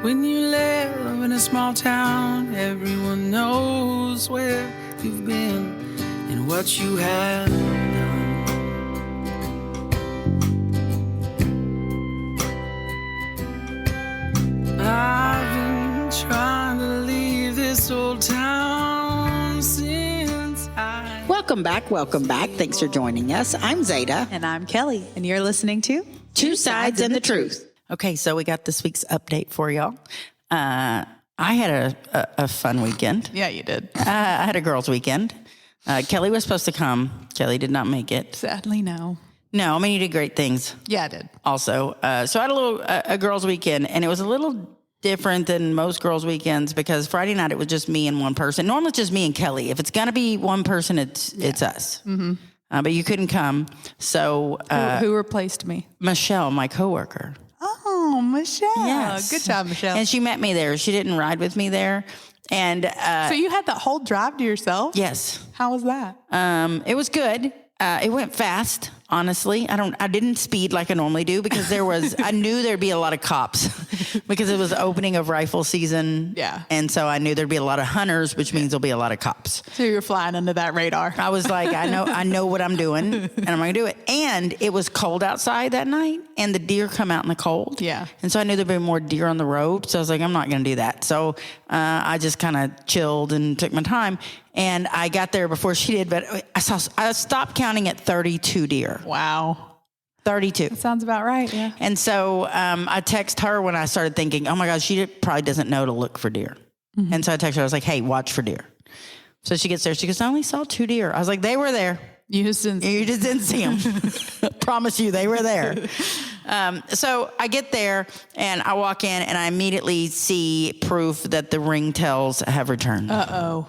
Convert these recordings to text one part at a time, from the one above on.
When you live in a small town, everyone knows where you've been and what you have done. I've been trying to leave this old town since I... Welcome back. Thanks for joining us. I'm Zeta. And I'm Kelly. And you're listening to Two Sides and the Truth. Okay, so we got this week's update for y'all. I had a fun weekend. Yeah, you did. I had a girls' weekend. Kelly was supposed to come. Kelly did not make it. Sadly, no. No, I mean, you did great things. Yeah, I did. Also, so I had a girls' weekend, and it was a little different than most girls' weekends because Friday night it was just me and one person. Normally it's just me and Kelly. If it's gonna be one person, it's us. Mm-hmm. But you couldn't come, so who replaced me? Michelle, my coworker. Oh, Michelle. Yes. Good job, Michelle. And she met me there. She didn't ride with me there. And so you had that whole drive to yourself? Yes. How was that? It was good. It went fast, honestly. I didn't speed like I normally do because I knew there'd be a lot of cops because it was the opening of rifle season. Yeah. And so I knew there'd be a lot of hunters, which means there'll be a lot of cops. So you're flying under that radar. I was like, I know what I'm doing and I'm going to do it. And it was cold outside that night and the deer come out in the cold. Yeah. And so I knew there'd be more deer on the road. So I was like, I'm not going to do that. So I just kind of chilled and took my time. And I got there before she did, but I stopped counting at 32 deer. Wow. 32. That sounds about right, yeah. And so I text her when I started thinking, oh my God, she probably doesn't know to look for deer. Mm-hmm. And so I texted her, I was like, hey, watch for deer. So she gets there. She goes, I only saw 2 deer. I was like, they were there. You just didn't see them. Promise you, they were there. So I get there and I walk in and I immediately see proof that the ringtails have returned. Uh-oh.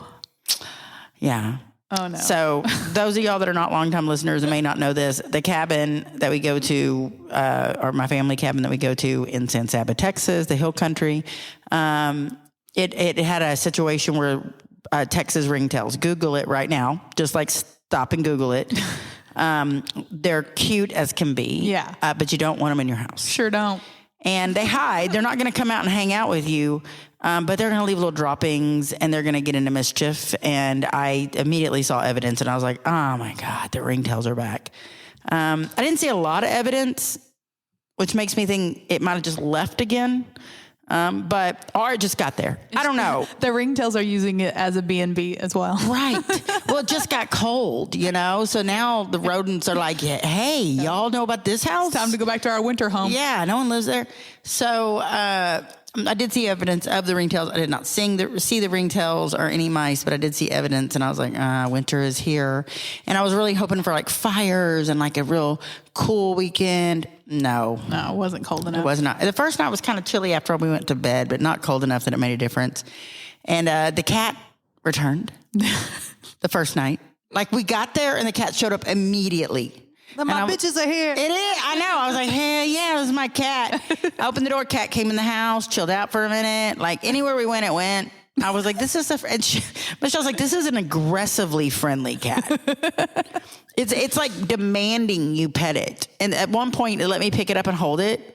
Yeah. Oh, no. So those of y'all that are not longtime listeners and may not know this, the cabin that we go to, or my family cabin that we go to in San Saba, Texas, the hill country, it had a situation where Texas ringtails, Google it right now, just like stop and Google it. They're cute as can be. Yeah. But you don't want them in your house. Sure don't. And they hide. They're not going to come out and hang out with you, but they're going to leave little droppings and they're going to get into mischief. And I immediately saw evidence and I was like, oh my God, the ringtails are back. I didn't see a lot of evidence, which makes me think it might have just left again. Or it just got there. I don't know. The ringtails are using it as a B&B as well. Right. Well, it just got cold, so now the rodents are like, hey, y'all know about this house? It's time to go back to our winter home. Yeah, no one lives there. So I did see evidence of the ringtails. I did not see the ringtails or any mice, but I did see evidence, and I was like, winter is here. And I was really hoping for like fires and like a real cool weekend. No, it wasn't cold enough. It was not. The first night was kind of chilly after we went to bed, but not cold enough that it made a difference. And the cat returned the first night. Like we got there and the cat showed up immediately. My bitches are here. It is. I know. I was like, hell yeah, it was my cat. I opened the door. Cat came in the house, chilled out for a minute. Like anywhere we went, it went. I was like, Michelle's like, this is an aggressively friendly cat. It's like demanding you pet it. And at one point, it let me pick it up and hold it.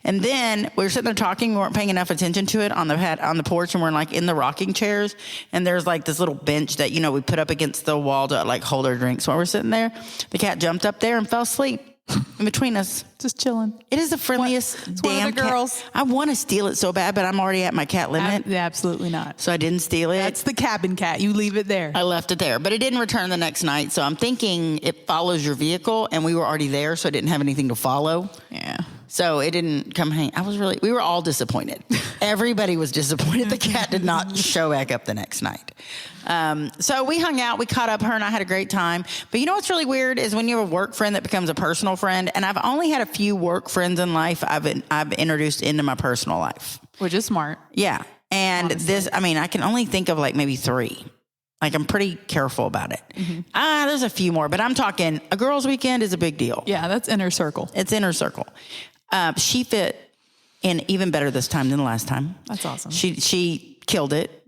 And then we were sitting there talking. We weren't paying enough attention to it on the porch, and we're like in the rocking chairs. And there's like this little bench that we put up against the wall to like hold our drinks while we're sitting there. The cat jumped up there and fell asleep in between us, just chilling. It is the friendliest damn one of the girls. Cat. I want to steal it so bad, but I'm already at my cat limit. Absolutely not. So I didn't steal it. That's the cabin cat. You leave it there. I left it there, but it didn't return the next night. So I'm thinking it follows your vehicle, and we were already there, so it didn't have anything to follow. Yeah. So it didn't come hang. We were all disappointed. Everybody was disappointed. The cat did not show back up the next night. So we hung out, we caught up, her and I had a great time. But you know what's really weird is when you have a work friend that becomes a personal friend, and I've only had a few work friends in life I've introduced into my personal life. Which is smart. Yeah. And honestly, I can only think of like maybe 3. Like I'm pretty careful about it. Mm-hmm. There's a few more, but I'm talking a girls' weekend is a big deal. Yeah, that's inner circle. It's inner circle. She fit in even better this time than the last time. That's awesome. She killed it.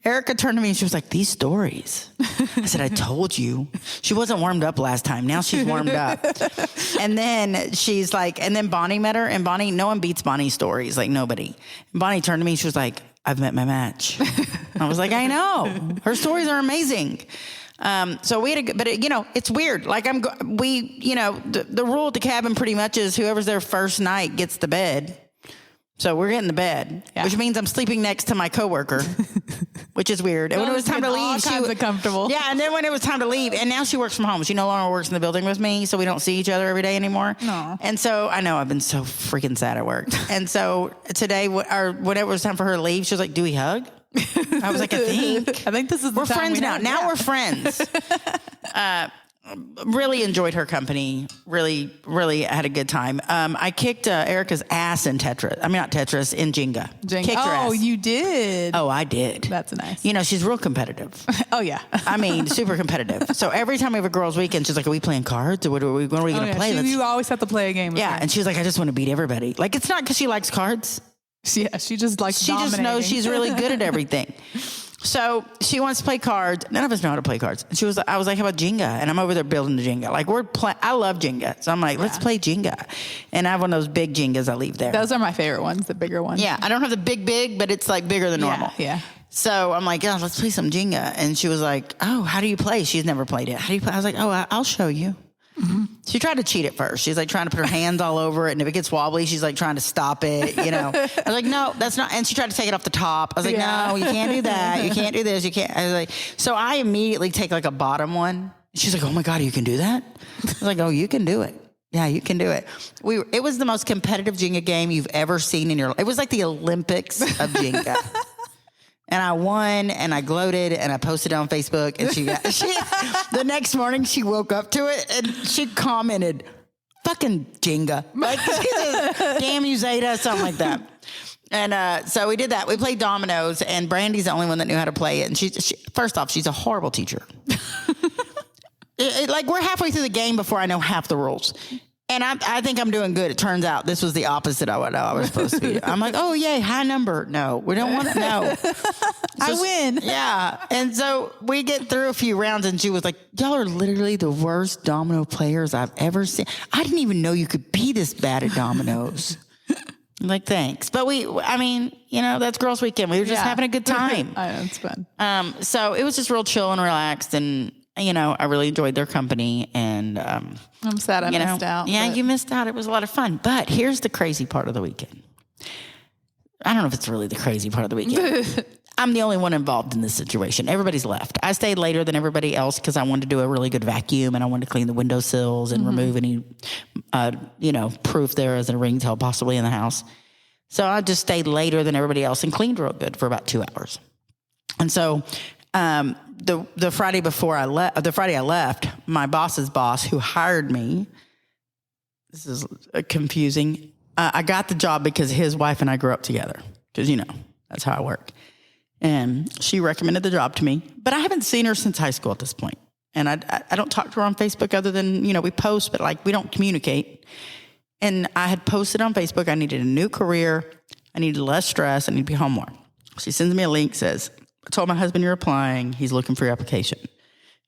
Erica turned to me and she was like, these stories. I said, I told you. She wasn't warmed up last time. Now she's warmed up. And then she's like, and then Bonnie met her, and Bonnie, no one beats Bonnie's stories, like nobody. And Bonnie turned to me and she was like, I've met my match. I was like, I know. Her stories are amazing. So we had but it's weird. Like the rule at the cabin pretty much is whoever's there first night gets the bed. So we're getting the bed, which means I'm sleeping next to my coworker, which is weird. And when it was time to leave, she was comfortable. Yeah, and then when it was time to leave, and now she works from home. She no longer works in the building with me, so we don't see each other every day anymore. No. And so I know I've been so freaking sad at work. And so today, whenever it was time for her to leave, she was like, "Do we hug?" I was like, "I think this is the we're time friends now. Now we're friends." Really enjoyed her company. Really, really had a good time. I kicked Erica's ass in Tetris. I mean, not Tetris, in Jenga. Kicked her ass. Oh, you did? Oh, I did. That's nice. She's real competitive. Oh, yeah. I mean, super competitive. So every time we have a girls' weekend, she's like, "Are we playing cards? Or when are we going to play?" You always have to play a game with her. And she was like, "I just want to beat everybody." Like, it's not because she likes cards. Yeah, she just likes dominating. Just knows she's really good at everything. So she wants to play cards. None of us know how to play cards. And I was like, "How about Jenga?" And I'm over there building the Jenga. Like I love Jenga. So I'm like, let's play Jenga. And I have one of those big Jengas I leave there. Those are my favorite ones, the bigger ones. Yeah. I don't have the big, but it's like bigger than normal. Yeah. So I'm like, "Yeah, let's play some Jenga." And she was like, "Oh, how do you play?" She's never played it. "How do you play?" I was like, "Oh, I'll show you." Mm-hmm. She tried to cheat at first. She's like trying to put her hands all over it, and if it gets wobbly, she's like trying to stop it. I was like, "No, that's not." And she tried to take it off the top. I was like, "No, you can't do that. You can't do this. You can't." I was like, so I immediately take like a bottom one. She's like, "Oh my God, you can do that?" I was like, "Oh, you can do it. Yeah, you can do it." It was the most competitive Jenga game you've ever seen in your life. It was like the Olympics of Jenga. And I won, and I gloated, and I posted it on Facebook. And the next morning, she woke up to it, and she commented, "Fucking Jenga." Like, "Damn you, Zeta," something like that. And so we did that. We played dominoes, and Brandy's the only one that knew how to play it. And first off, she's a horrible teacher. Like, we're halfway through the game before I know half the rules. And I think I'm doing good. It turns out this was the opposite of what I was supposed to be. I'm like, "Oh, yay, high number." No, we don't want to know. I win. Yeah. And so we get through a few rounds, and she was like, "Y'all are literally the worst domino players I've ever seen. I didn't even know you could be this bad at dominoes." I'm like, "Thanks." But that's girls' weekend. We were just having a good time. I know, it's fun. So it was just real chill and relaxed, and I really enjoyed their company, and I'm sad I missed out. Yeah, you missed out. It was a lot of fun. But here's the crazy part of the weekend. I don't know if it's really the crazy part of the weekend. I'm the only one involved in this situation. Everybody's left. I stayed later than everybody else because I wanted to do a really good vacuum, and I wanted to clean the windowsills and remove any, proof there as a ringtail possibly in the house. So I just stayed later than everybody else and cleaned real good for about 2 hours. And so the Friday before I left, the Friday I left, my boss's boss who hired me, this is confusing. I got the job because his wife and I grew up together, because, that's how I work. And she recommended the job to me, but I haven't seen her since high school at this point. And I don't talk to her on Facebook other than, we post, but like we don't communicate. And I had posted on Facebook, I needed a new career. I needed less stress. I need to be home more. She sends me a link, says, "I told my husband you're applying. He's looking for your application.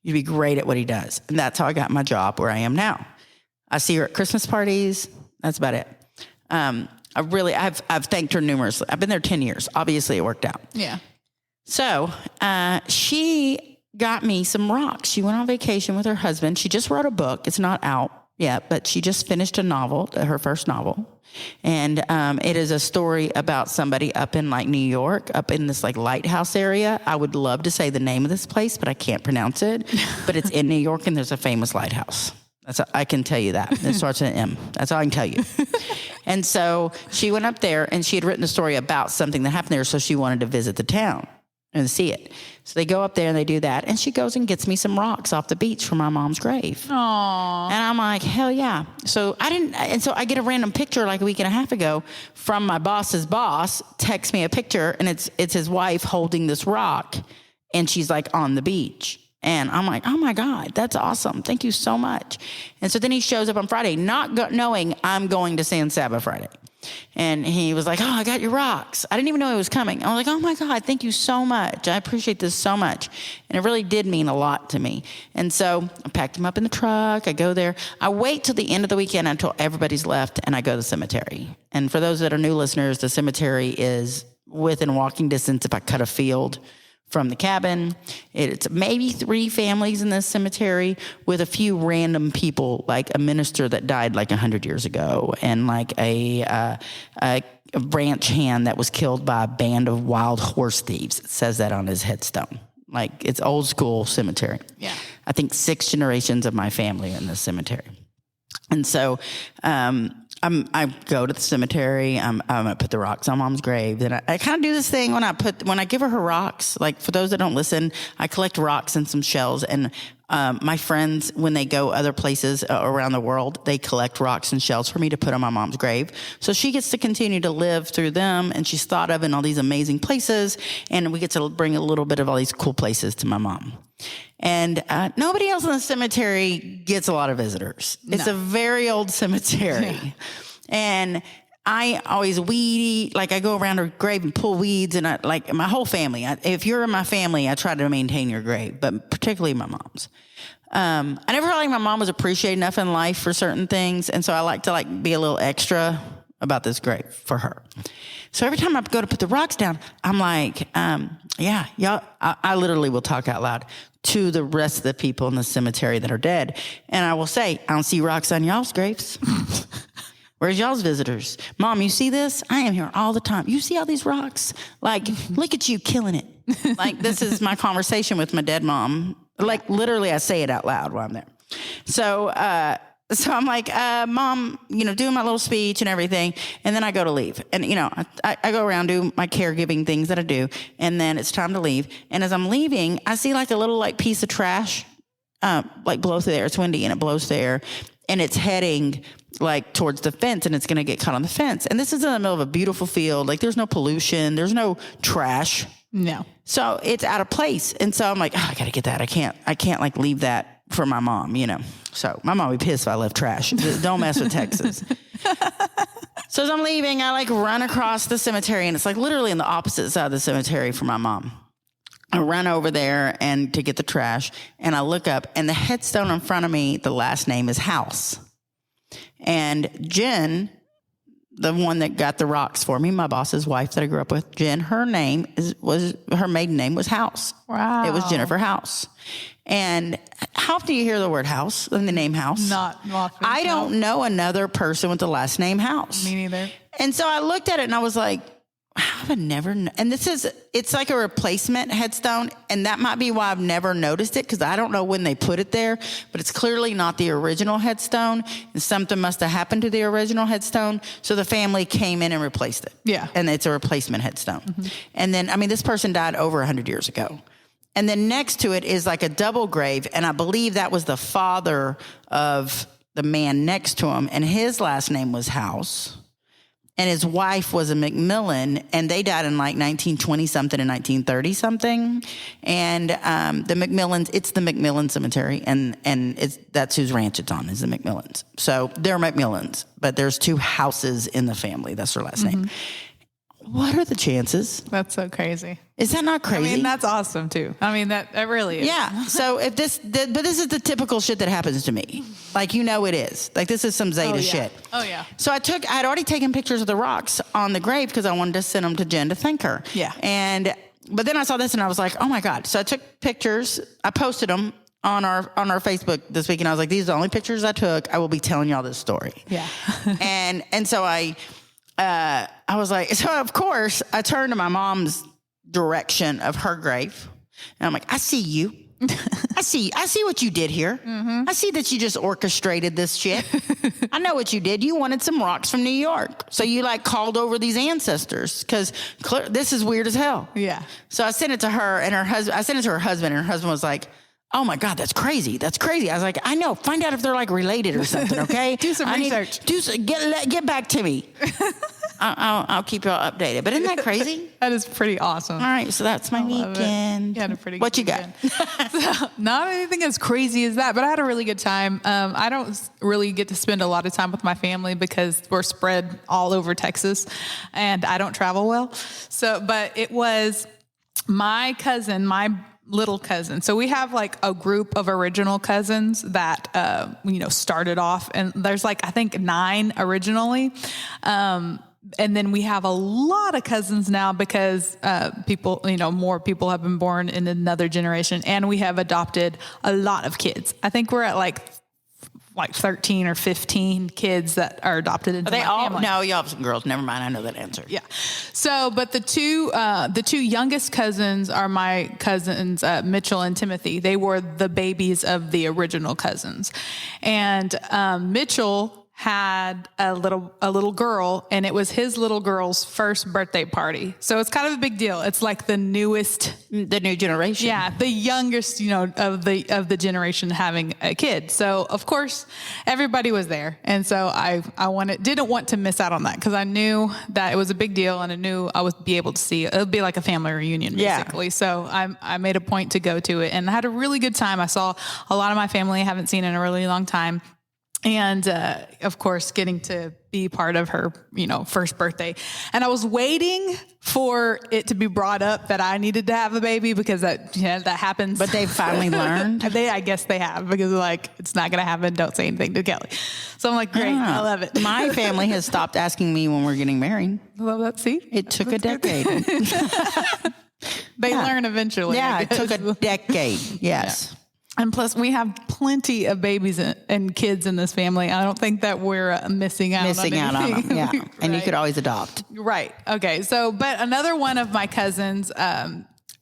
You'd be great at what he does." And that's how I got my job where I am now. I see her at Christmas parties. That's about it. I've thanked her numerously. I've been there 10 years. Obviously, it worked out. Yeah. So she got me some rocks. She went on vacation with her husband. She just wrote a book. It's not out yet, but she just finished a novel, her first novel. And it is a story about somebody up in like New York, up in this like lighthouse area. I would love to say the name of this place, but I can't pronounce it. But it's in New York, and there's a famous lighthouse. I can tell you that. It starts with an M. That's all I can tell you. And so she went up there, and she had written a story about something that happened there, so she wanted to visit the town and see it. So they go up there and they do that, and she goes and gets me some rocks off the beach for my mom's grave. Aww. And I'm like, hell yeah. So I get a random picture like a week and a half ago from my boss's boss, texts me a picture, and it's his wife holding this rock, and she's like on the beach. And I'm like, oh my God, that's awesome. Thank you so much. And so then he shows up on Friday, not knowing I'm going to San Saba Friday. And he was like, oh, I got your rocks. I didn't even know he was coming. I was like, oh my God, thank you so much. I appreciate this so much. And it really did mean a lot to me. And so I packed him up in the truck. I go there. I wait till the end of the weekend until everybody's left, and I go to the cemetery. And for those that are new listeners, the cemetery is within walking distance if I cut a field from the cabin. It's maybe 3 families in this cemetery with a few random people, like a minister that died like 100 years ago, and like a ranch hand that was killed by a band of wild horse thieves. It says that on his headstone. Like, it's old school cemetery. Yeah. I think 6 generations of my family are in this cemetery. And so I go to the cemetery. I'm gonna put the rocks on Mom's grave. And I kind of do this thing when I give her rocks. Like, for those that don't listen, I collect rocks and some shells. And my friends, when they go other places around the world, they collect rocks and shells for me to put on my mom's grave. So she gets to continue to live through them, and she's thought of in all these amazing places. And we get to bring a little bit of all these cool places to my mom. And nobody else in the cemetery gets a lot of visitors. It's a very old cemetery. Yeah. And I always weed, like I go around her grave and pull weeds, and like my whole family. If you're in my family, I try to maintain your grave, but particularly my mom's. I never felt like my mom was appreciated enough in life for certain things, and so I like to be a little extra about this grave for her. So every time I go to put the rocks down, I'm like, yeah, y'all, I literally will talk out loud to the rest of the people in the cemetery that are dead. And I will say, I don't see rocks on y'all's graves. Where's y'all's visitors? Mom, you see this? I am here all the time. You see all these rocks? Like, look at you killing it. Like, this is my conversation with my dead mom. Like, literally, I say it out loud while I'm there. So I'm like, Mom, doing my little speech and everything. And then I go to leave. And, I go around, do my caregiving things that I do. And then it's time to leave. And as I'm leaving, I see like a little piece of trash, blow through the air. It's windy and it blows through the air. And it's heading towards the fence, and it's going to get caught on the fence. And this is in the middle of a beautiful field. Like, there's no pollution. There's no trash. No. So it's out of place. And so I'm like, I got to get that. I can't leave that for my mom, So my mom would be pissed if I left trash. Don't mess with Texas. So as I'm leaving, I run across the cemetery, and it's literally on the opposite side of the cemetery for my mom. I run over there and to get the trash, and I look up, and the headstone in front of me, the last name is House. And Jen, the one that got the rocks for me, my boss's wife that I grew up with, Jen, her maiden name was House. Wow. It was Jennifer House. And how often do you hear the word House and the name House? Not often. I don't know another person with the last name House. Me neither. And so I looked at it and I was like, how have I never known? And it's like a replacement headstone. And that might be why I've never noticed it, because I don't know when they put it there, but it's clearly not the original headstone. And something must have happened to the original headstone. So the family came in and replaced it. Yeah. And it's a replacement headstone. Mm-hmm. And then, this person died over 100 years ago. And then next to it is like a double grave. And I believe that was the father of the man next to him. And his last name was House. And his wife was a McMillan, and they died in 1920-something and 1930-something. And the McMillans, it's the McMillan Cemetery, and that's whose ranch it's on, is the McMillans. So they're McMillans, but there's 2 houses in the family. That's their last name. What are the chances? That's so crazy. Is that not crazy? That's awesome too. That really is. Yeah. So but this is the typical shit that happens to me. It is. This is some Zeta shit. Oh yeah. So I had already taken pictures of the rocks on the grave because I wanted to send them to Jen to thank her. Yeah. But then I saw this and I was like, oh my God. So I took pictures. I posted them on our Facebook this week, and I was like, these are the only pictures I took. I will be telling y'all this story. Yeah. and so I was like, so of course I turned to my mom's direction of her grave, and I'm like, I see you. I see what you did here. Mm-hmm. I see that you just orchestrated this shit. I know what you did. You wanted some rocks from New York. So you called over these ancestors because this is weird as hell. Yeah. So I sent it to her and her husband. I sent it to her husband, and her husband was like, oh my God, that's crazy. That's crazy. I was like, I know. Find out if they're related or something. Okay. Do some research. Get back to me. I'll keep y'all updated. But isn't that crazy? That is pretty awesome. All right, so that's my love it. weekend. You had a pretty What good you got? So, not anything as crazy as that, but I had a really good time. I don't really get to spend a lot of time with my family because we're spread all over Texas, and I don't travel well. So, but it was my cousin, my little cousin. So we have like a group of original cousins that, started off, and there's like, I think 9 originally. And then we have a lot of cousins now because people, more people have been born in another generation, and we have adopted a lot of kids. I think we're at like 13 or 15 kids that are adopted into my family. No, y'all have some girls. Never mind. I know that answer. Yeah. So, but the two youngest cousins are my cousins, Mitchell and Timothy. They were the babies of the original cousins. And Mitchell had a little girl, and it was his little girl's first birthday party. So it's kind of a big deal. It's like the new generation. Yeah, the youngest, of the generation having a kid. So of course everybody was there, and so I didn't want to miss out on that because I knew that it was a big deal, and I knew I would be able to see it. It would be like a family reunion, basically. Yeah. So I made a point to go to it, and I had a really good time. I saw a lot of my family I haven't seen in a really long time. And, of course, getting to be part of her, first birthday. And I was waiting for it to be brought up that I needed to have a baby because that happens. But they finally learned? I guess they have, because it's not going to happen. Don't say anything to Kelly. So I'm like, great. I love it. My family has stopped asking me when we're getting married. Love that. See? It took a decade. They learn eventually. Yeah, it took a decade. Yes. Yeah. And plus, we have plenty of babies and kids in this family. I don't think that we're missing out on them. Yeah. Right. And you could always adopt. Right. Okay. So, but another one of my cousins,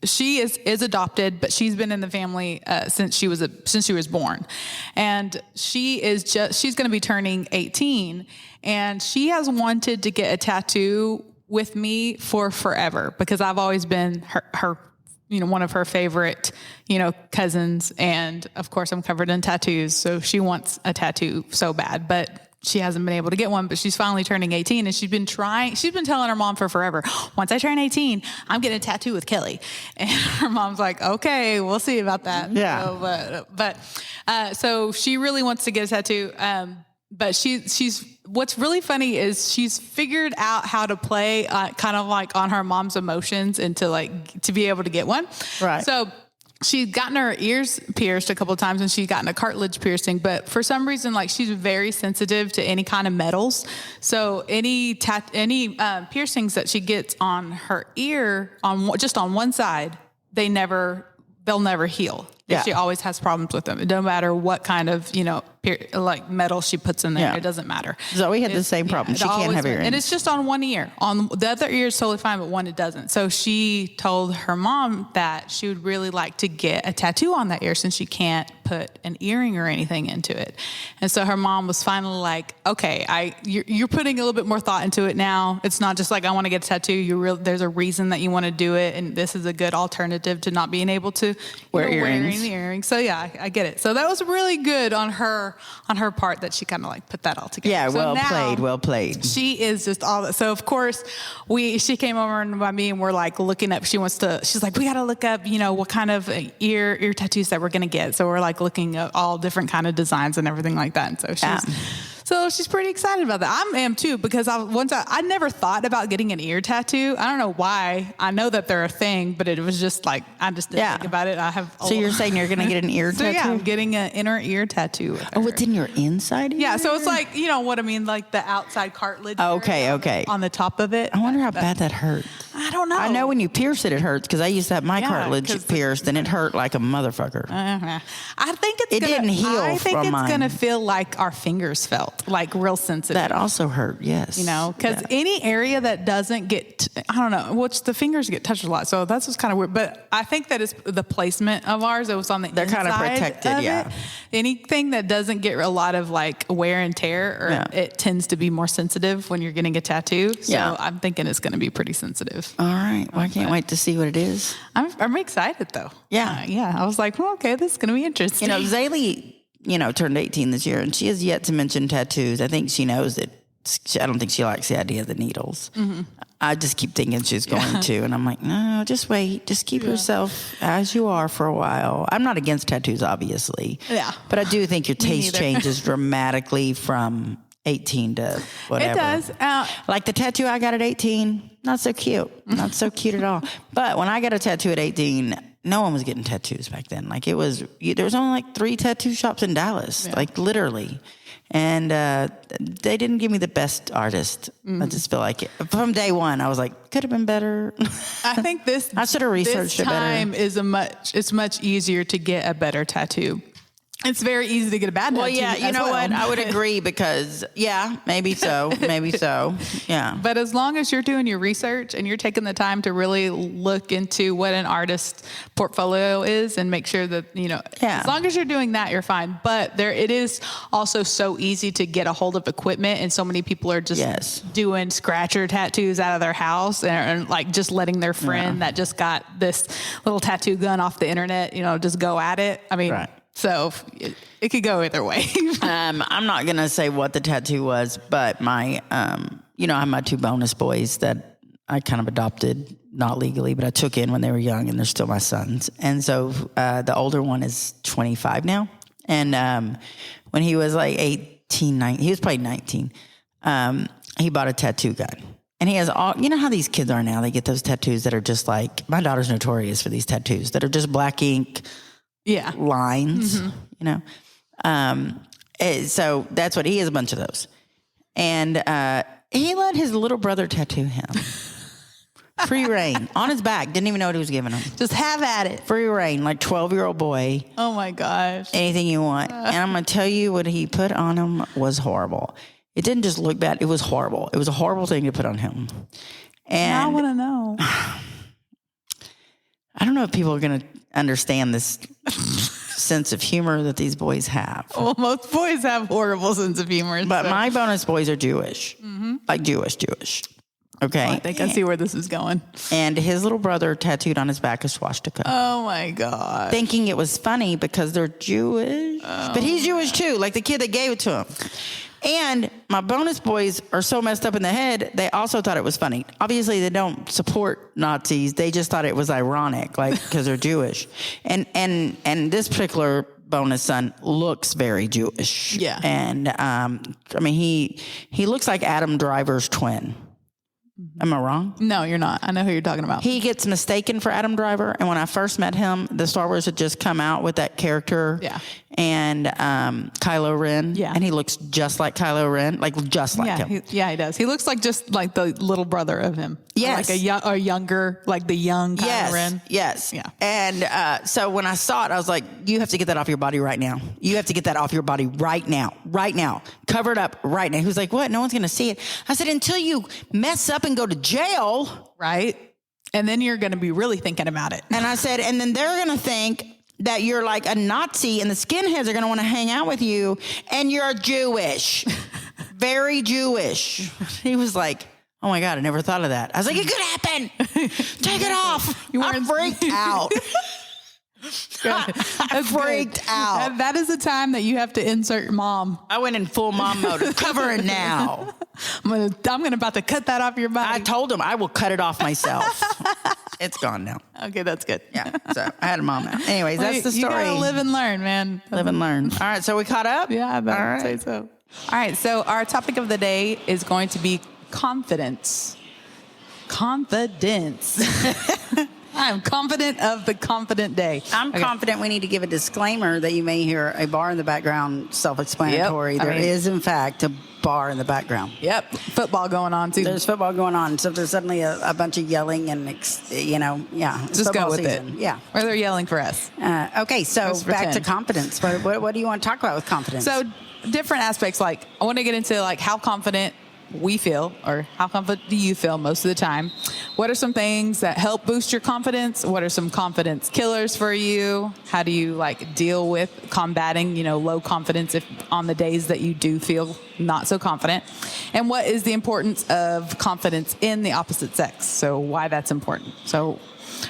she is adopted, but she's been in the family since she was born, and she's going to be turning 18, and she has wanted to get a tattoo with me for forever because I've always been her one of her favorite, cousins. And of course I'm covered in tattoos. So she wants a tattoo so bad, but she hasn't been able to get one, but she's finally turning 18, and she's been telling her mom for forever, once I turn 18, I'm getting a tattoo with Kelly. And her mom's like, okay, we'll see about that. Yeah. So, so she really wants to get a tattoo. But she's what's really funny is she's figured out how to play kind of like on her mom's emotions and to be able to get one. Right. So she's gotten her ears pierced a couple of times, and she's gotten a cartilage piercing, but for some reason, she's very sensitive to any kind of metals. So any piercings that she gets on her ear just on one side, they'll never heal. Yeah. She always has problems with them. It don't matter what kind of, metal she puts in there. Yeah. It doesn't matter. Zoe had the same problem. She can't have earrings. And it's just on one ear. On the other ear is totally fine, but one it doesn't. So she told her mom that she would really like to get a tattoo on that ear since she can't put an earring or anything into it. And so her mom was finally like, okay, you're putting a little bit more thought into it now. It's not just like, I want to get a tattoo. There's a reason that you want to do it. And this is a good alternative to not being able to wear earrings. The earrings. So yeah, I get it. So that was really good on her part that she kind of put that all together. Yeah, so well played. She is just all that. So of course she came over by me and we're looking up. She's like, we got to look up, what kind of ear tattoos that we're going to get. So we're looking at all different kind of designs and everything like that. And so she's pretty excited about that. I am too, because I never thought about getting an ear tattoo. I don't know why. I know that they're a thing, but it was just I just didn't think about it. So you're saying you're going to get an ear tattoo? Yeah, I'm getting an inner ear tattoo. Oh, it's in your inside ear? Yeah, so it's what I mean, the outside cartilage. Okay. On the top of it. I wonder how bad that hurts. I don't know. I know when you pierce it hurts, because I used to have my cartilage pierced, and it hurt like a motherfucker. I think didn't heal. I think it's going to feel like our fingers felt, real sensitive. That also hurt, yes. Because any area that doesn't get, I don't know, the fingers get touched a lot, so that's what's kind of weird. But I think that is the placement of ours. It was on the inside. They're kind of protected, yeah. Anything that doesn't get a lot of wear and tear, it tends to be more sensitive when you're getting a tattoo. So I'm thinking it's going to be pretty sensitive. All right. Well, I can't wait to see what it is. I'm excited though. Yeah. I was like, well, okay, this is going to be interesting. Zaylee, turned 18 this year, and she has yet to mention tattoos. I think she knows that I don't think she likes the idea of the needles. I just keep thinking she's going to, and I'm like, no, just wait. Just keep yourself as you are for a while. I'm not against tattoos, obviously. Yeah. But I do think your taste changes dramatically from 18 to whatever. It does. Like the tattoo I got at 18, not so cute. Not so cute at all. But when I got a tattoo at 18, no one was getting tattoos back then. Like there was only like 3 tattoo shops in Dallas, like literally. And they didn't give me the best artist. I just feel like it. From day one, I was like, could have been better. I think I should have researched it better. It's much easier to get a better tattoo. It's very easy to get a bad tattoo. Well, yeah, you know what? I would agree because, maybe so. Yeah. But as long as you're doing your research and you're taking the time to really look into what an artist's portfolio is and make sure that, as long as you're doing that, you're fine. But it is also so easy to get a hold of equipment, and so many people are just doing scratcher tattoos out of their house and like just letting their friend that just got this little tattoo gun off the internet, just go at it. I mean, so it could go either way. I'm not going to say what the tattoo was, but my, I have my 2 bonus boys that I kind of adopted, not legally, but I took in when they were young, and they're still my sons. And so the older one is 25 now. And when he was like 18, 19, he was probably 19, he bought a tattoo gun. And he has all, how these kids are now. They get those tattoos that are just like, my daughter's notorious for these tattoos that are just black ink. Lines, so that's what he has, a bunch of those. And he let his little brother tattoo him. Free reign on his back. Didn't even know what he was giving him. Just have at it. Free reign, like 12-year-old boy. Oh my gosh. Anything you want. And I'm going to tell you, what he put on him was horrible. It didn't just look bad. It was horrible. It was a horrible thing to put on him. And I want to know. I don't know if people are going to understand this sense of humor that these boys have. Well, most boys have horrible sense of humor. But my bonus boys are Jewish. Like Jewish. Okay? I think I see where this is going. And his little brother tattooed on his back a swastika. Oh, my God. Thinking it was funny because they're Jewish. But he's Jewish, too, like the kid that gave it to him. And my bonus boys are so messed up in the head, they also thought it was funny. Obviously, they don't support Nazis. They just thought it was ironic, like, because they're Jewish. And this particular bonus son looks very Jewish. Yeah. And, he looks like Adam Driver's twin. Am I wrong? No, you're not. I know who you're talking about. He gets mistaken for Adam Driver. And when I first met him, the Star Wars had just come out with that character. Yeah. And Kylo Ren. Yeah. And he looks just like Kylo Ren, like just like him. He does. He looks like just like the little brother of him. Yes. Like a younger, like the young Kylo Ren. Yes. Yeah. And so when I saw it, I was like, you have to get that off your body right now. You have to get that off your body right now. Right now. Cover it up right now. He was like, what? No one's going to see it. I said, until you mess up and go to jail. Right. And then you're going to be really thinking about it. And I said, and then they're going to think that you're like a Nazi, and the skinheads are going to want to hang out with you, and you're Jewish. Very Jewish. He was like, oh my God, I never thought of that. I was like, it could happen. Take it off. I freaked out. I freaked out. That is the time that you have to insert your mom. I went in full mom mode. Cover it now. I'm about to cut that off your body. I told him I will cut it off myself. It's gone now. Okay, that's good. Yeah, so I had a mom now. Anyways, that's the story. You gotta live and learn, man. Live and learn. All right, so we caught up? Yeah, I would say so. All right, so our topic of the day is going to be confidence. Confidence. I'm confident of the confident day. I'm confident we need to give a disclaimer that you may hear a bar in the background, self-explanatory. Yep. There is, in fact, a bar in the background. Yep. Football going on, too. There's football going on. So there's suddenly a bunch of yelling and, it's just go with season. it. Yeah. Or they're yelling for us. Okay, so Let's back pretend. to confidence. What do you want to talk about with confidence? So different aspects, like I want to get into like how confident we feel, or how confident do you feel most of the time? What are some things that help boost your confidence? What are some confidence killers for you? How do you like deal with combating, low confidence if on the days that you do feel not so confident? And what is the importance of confidence in the opposite sex? So why that's important. So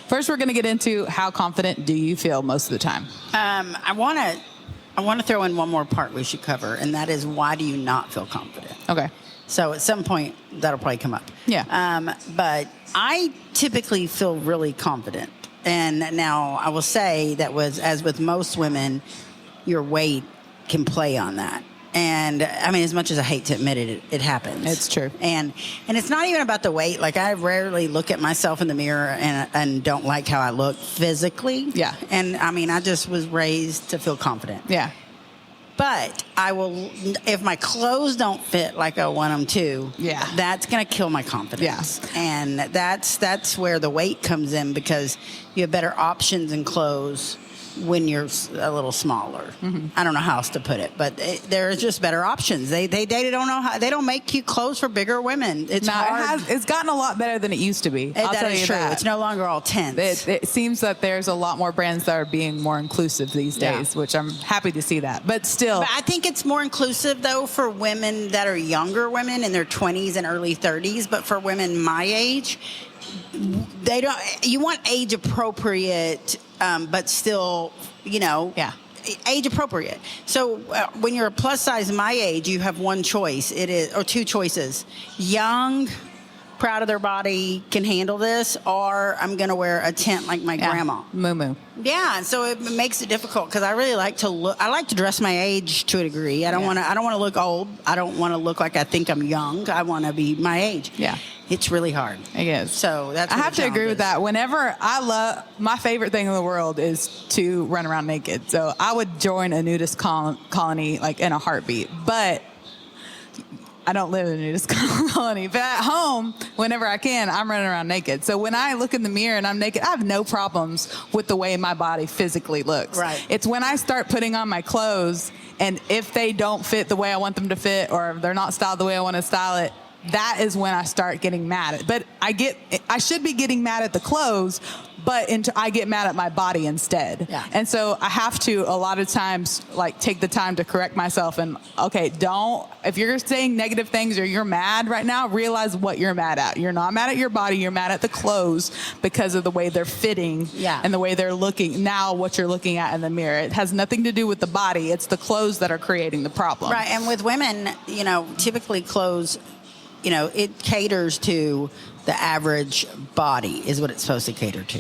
first we're going to get into how confident do you feel most of the time? I want to throw in one more part we should cover, and that is, why do you not feel confident? Okay. So at some point, that'll probably come up. Yeah. But I typically feel really confident. And now I will say that as with most women, your weight can play on that. And I mean, as much as I hate to admit it, it happens. It's true. And it's not even about the weight. Like, I rarely look at myself in the mirror and don't like how I look physically. Yeah. And I mean, I just was raised to feel confident. Yeah. But I will, if my clothes don't fit like I want them to, Yeah. that's going to kill my confidence. Yeah. And that's where the weight comes in, because you have better options in clothes when you're a little smaller. Mm-hmm. I don't know how else to put it, but there's just better options. They don't know how, they don't make cute clothes for bigger women. It's hard. It's gotten a lot better than it used to be. I'll That tell is you true. that. It's no longer all tense. It seems that there's a lot more brands that are being more inclusive these days, which I'm happy to see that. But still, But I think it's more inclusive, though, for women that are younger women in their 20s and early 30s. But for women my age, they don't. You want age appropriate, but still, Yeah. age appropriate. So when you're a plus size my age, you have one choice. Or two choices: young, proud of their body, can handle this, or I'm going to wear a tent like my grandma. Moo. Yeah, and so it makes it difficult, because I really like to look. I like to dress my age to a degree. I don't want to. I don't want to look old. I don't want to look like I think I'm young. I want to be my age. Yeah. It's really hard. It is. So that's. I where have the to agree with challenge that. Whenever my favorite thing in the world is to run around naked. So I would join a nudist colony like in a heartbeat. But I don't live in a nudist colony. But at home, whenever I can, I'm running around naked. So when I look in the mirror and I'm naked, I have no problems with the way my body physically looks. Right. It's when I start putting on my clothes, and if they don't fit the way I want them to fit, or if they're not styled the way I want to style it, that is when I start getting mad. But I should be getting mad at the clothes, but I get mad at my body instead. Yeah. And so I have to, a lot of times, like, take the time to correct myself and, okay, if you're saying negative things or you're mad right now, realize what you're mad at. You're not mad at your body, you're mad at the clothes because of the way they're fitting and the way they're looking. Now what you're looking at in the mirror. It has nothing to do with the body. It's the clothes that are creating the problem. Right, and with women, typically clothes, it caters to the average body is what it's supposed to cater to.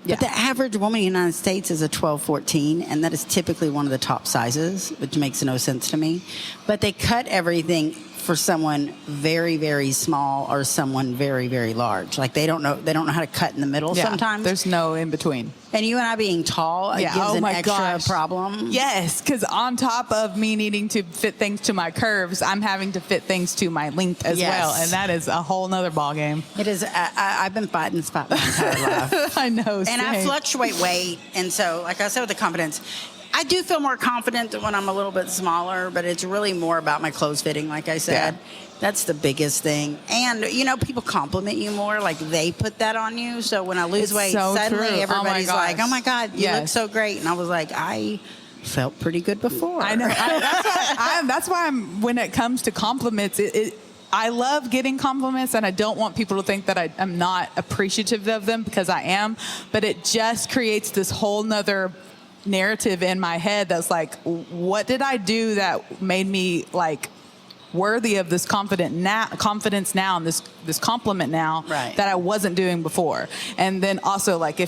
Yeah. But the average woman in the United States is a 12, 14, and that is typically one of the top sizes, which makes no sense to me. But they cut everything for someone very, very small or someone very, very large. Like, they don't know how to cut in the middle sometimes. There's no in between. And you and I being tall gives an extra problem. Yes, because on top of me needing to fit things to my curves, I'm having to fit things to my length as well. And that is a whole nother ballgame. It is. I've been fighting this fight my entire life. I know. And I fluctuate weight. And so, like I said, with the confidence, I do feel more confident when I'm a little bit smaller, but it's really more about my clothes fitting, like I said. Yeah. That's the biggest thing. And, people compliment you more, like they put that on you. So when I lose weight, so suddenly true. everybody's like, oh my God, you look Yes. so great. And I was like, I felt pretty good before. I know. That's why when it comes to compliments, I love getting compliments, and I don't want people to think that I'm not appreciative of them, because I am. But it just creates this whole nother narrative in my head that's like, what did I do that made me like worthy of this confidence now and this compliment now that I wasn't doing before? And then also, like,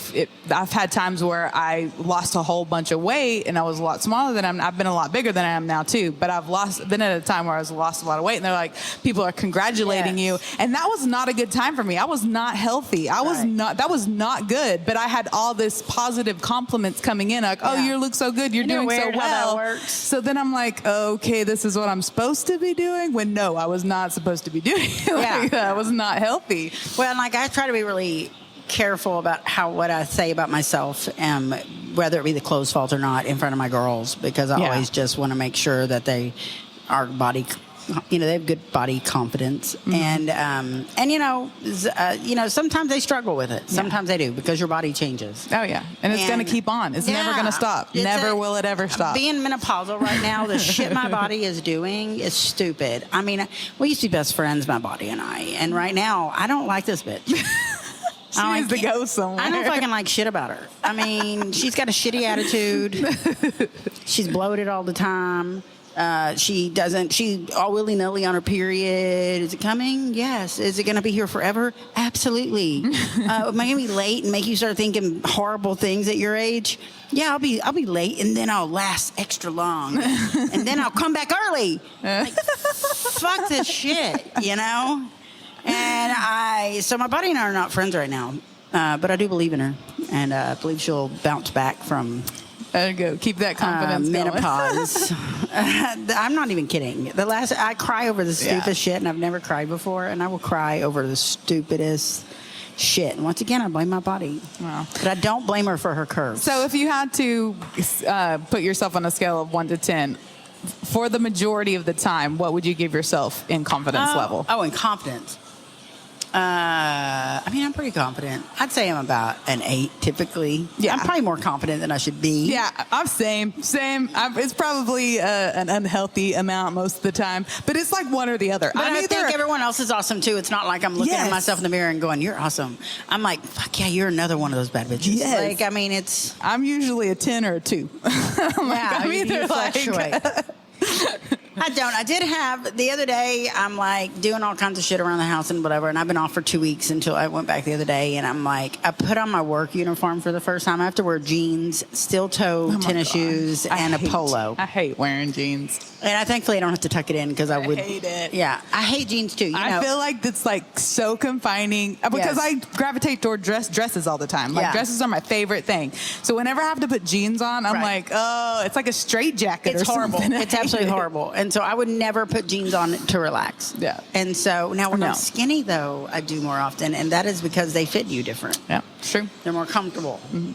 I've had times where I lost a whole bunch of weight and I was a lot smaller than I've been a lot bigger than I am now too, but I've been at a time where I lost a lot of weight, and they're like, people are congratulating you, and that was not a good time for me. I was not healthy. That was not good, but I had all this positive compliments coming in, like, oh, you look so good, you're doing so well. So then I'm like, okay, this is what I'm supposed to be doing, when no, I was not supposed to be doing it. Like that. I was not healthy. Well, and like, I try to be really careful about what I say about myself, whether it be the clothes fault or not, in front of my girls, because I always just want to make sure that they are body, they have good body confidence. Mm-hmm. And sometimes they struggle with it. Sometimes they do, because your body changes. Oh yeah, and it's going to keep on. It's never going to stop. Never will it ever stop. Being menopausal right now, the shit my body is doing is stupid. I mean, we used to be best friends, my body and I, and right now I don't like this bitch. She needs to go somewhere. I don't fucking like shit about her. I mean, she's got a shitty attitude. She's bloated all the time. She all willy-nilly on her period. Is it coming? Yes. Is it going to be here forever? Absolutely. Am I going to be late and make you start thinking horrible things at your age? Yeah, I'll be late, and then I'll last extra long, and then I'll come back early. Like, fuck this shit, you know? So my buddy and I are not friends right now, but I do believe in her, and I believe she'll bounce back from There you go. Keep that confidence going. menopause. I'm not even kidding. I cry over the stupidest shit, and I've never cried before, and I will cry over the stupidest shit. And once again, I blame my body. Wow. But I don't blame her for her curves. So if you had to put yourself on a scale of 1 to 10, for the majority of the time, what would you give yourself in confidence level? Oh, in confidence. I mean, I'm pretty confident. I'd say I'm about an 8 typically. Yeah. I'm probably more confident than I should be. Yeah, I'm same. It's probably an unhealthy amount most of the time, but it's like one or the other. But I think everyone else is awesome too. It's not like I'm looking at myself in the mirror and going, "You're awesome." I'm like, "Fuck yeah, you're another one of those bad bitches." Yes. Like, I mean, it's. I'm usually a 10 or a 2. I'm either fluctuate. I don't. I did have the other day. I'm like doing all kinds of shit around the house and whatever, and I've been off for 2 weeks until I went back the other day, and I'm like, I put on my work uniform for the first time. I have to wear jeans, steel toe tennis shoes, and a polo. I hate wearing jeans. And thankfully I don't have to tuck it in because I would hate it. Yeah, I hate jeans too. I feel like it's like so confining because I gravitate toward dresses all the time. Like dresses are my favorite thing. So whenever I have to put jeans on, I'm like, oh, it's like a straight jacket. It's horrible. It's absolutely horrible. And so I would never put jeans on to relax. Yeah. And so now when I'm skinny though, I do more often, and that is because they fit you different. Yeah, true. They're more comfortable. Mm-hmm.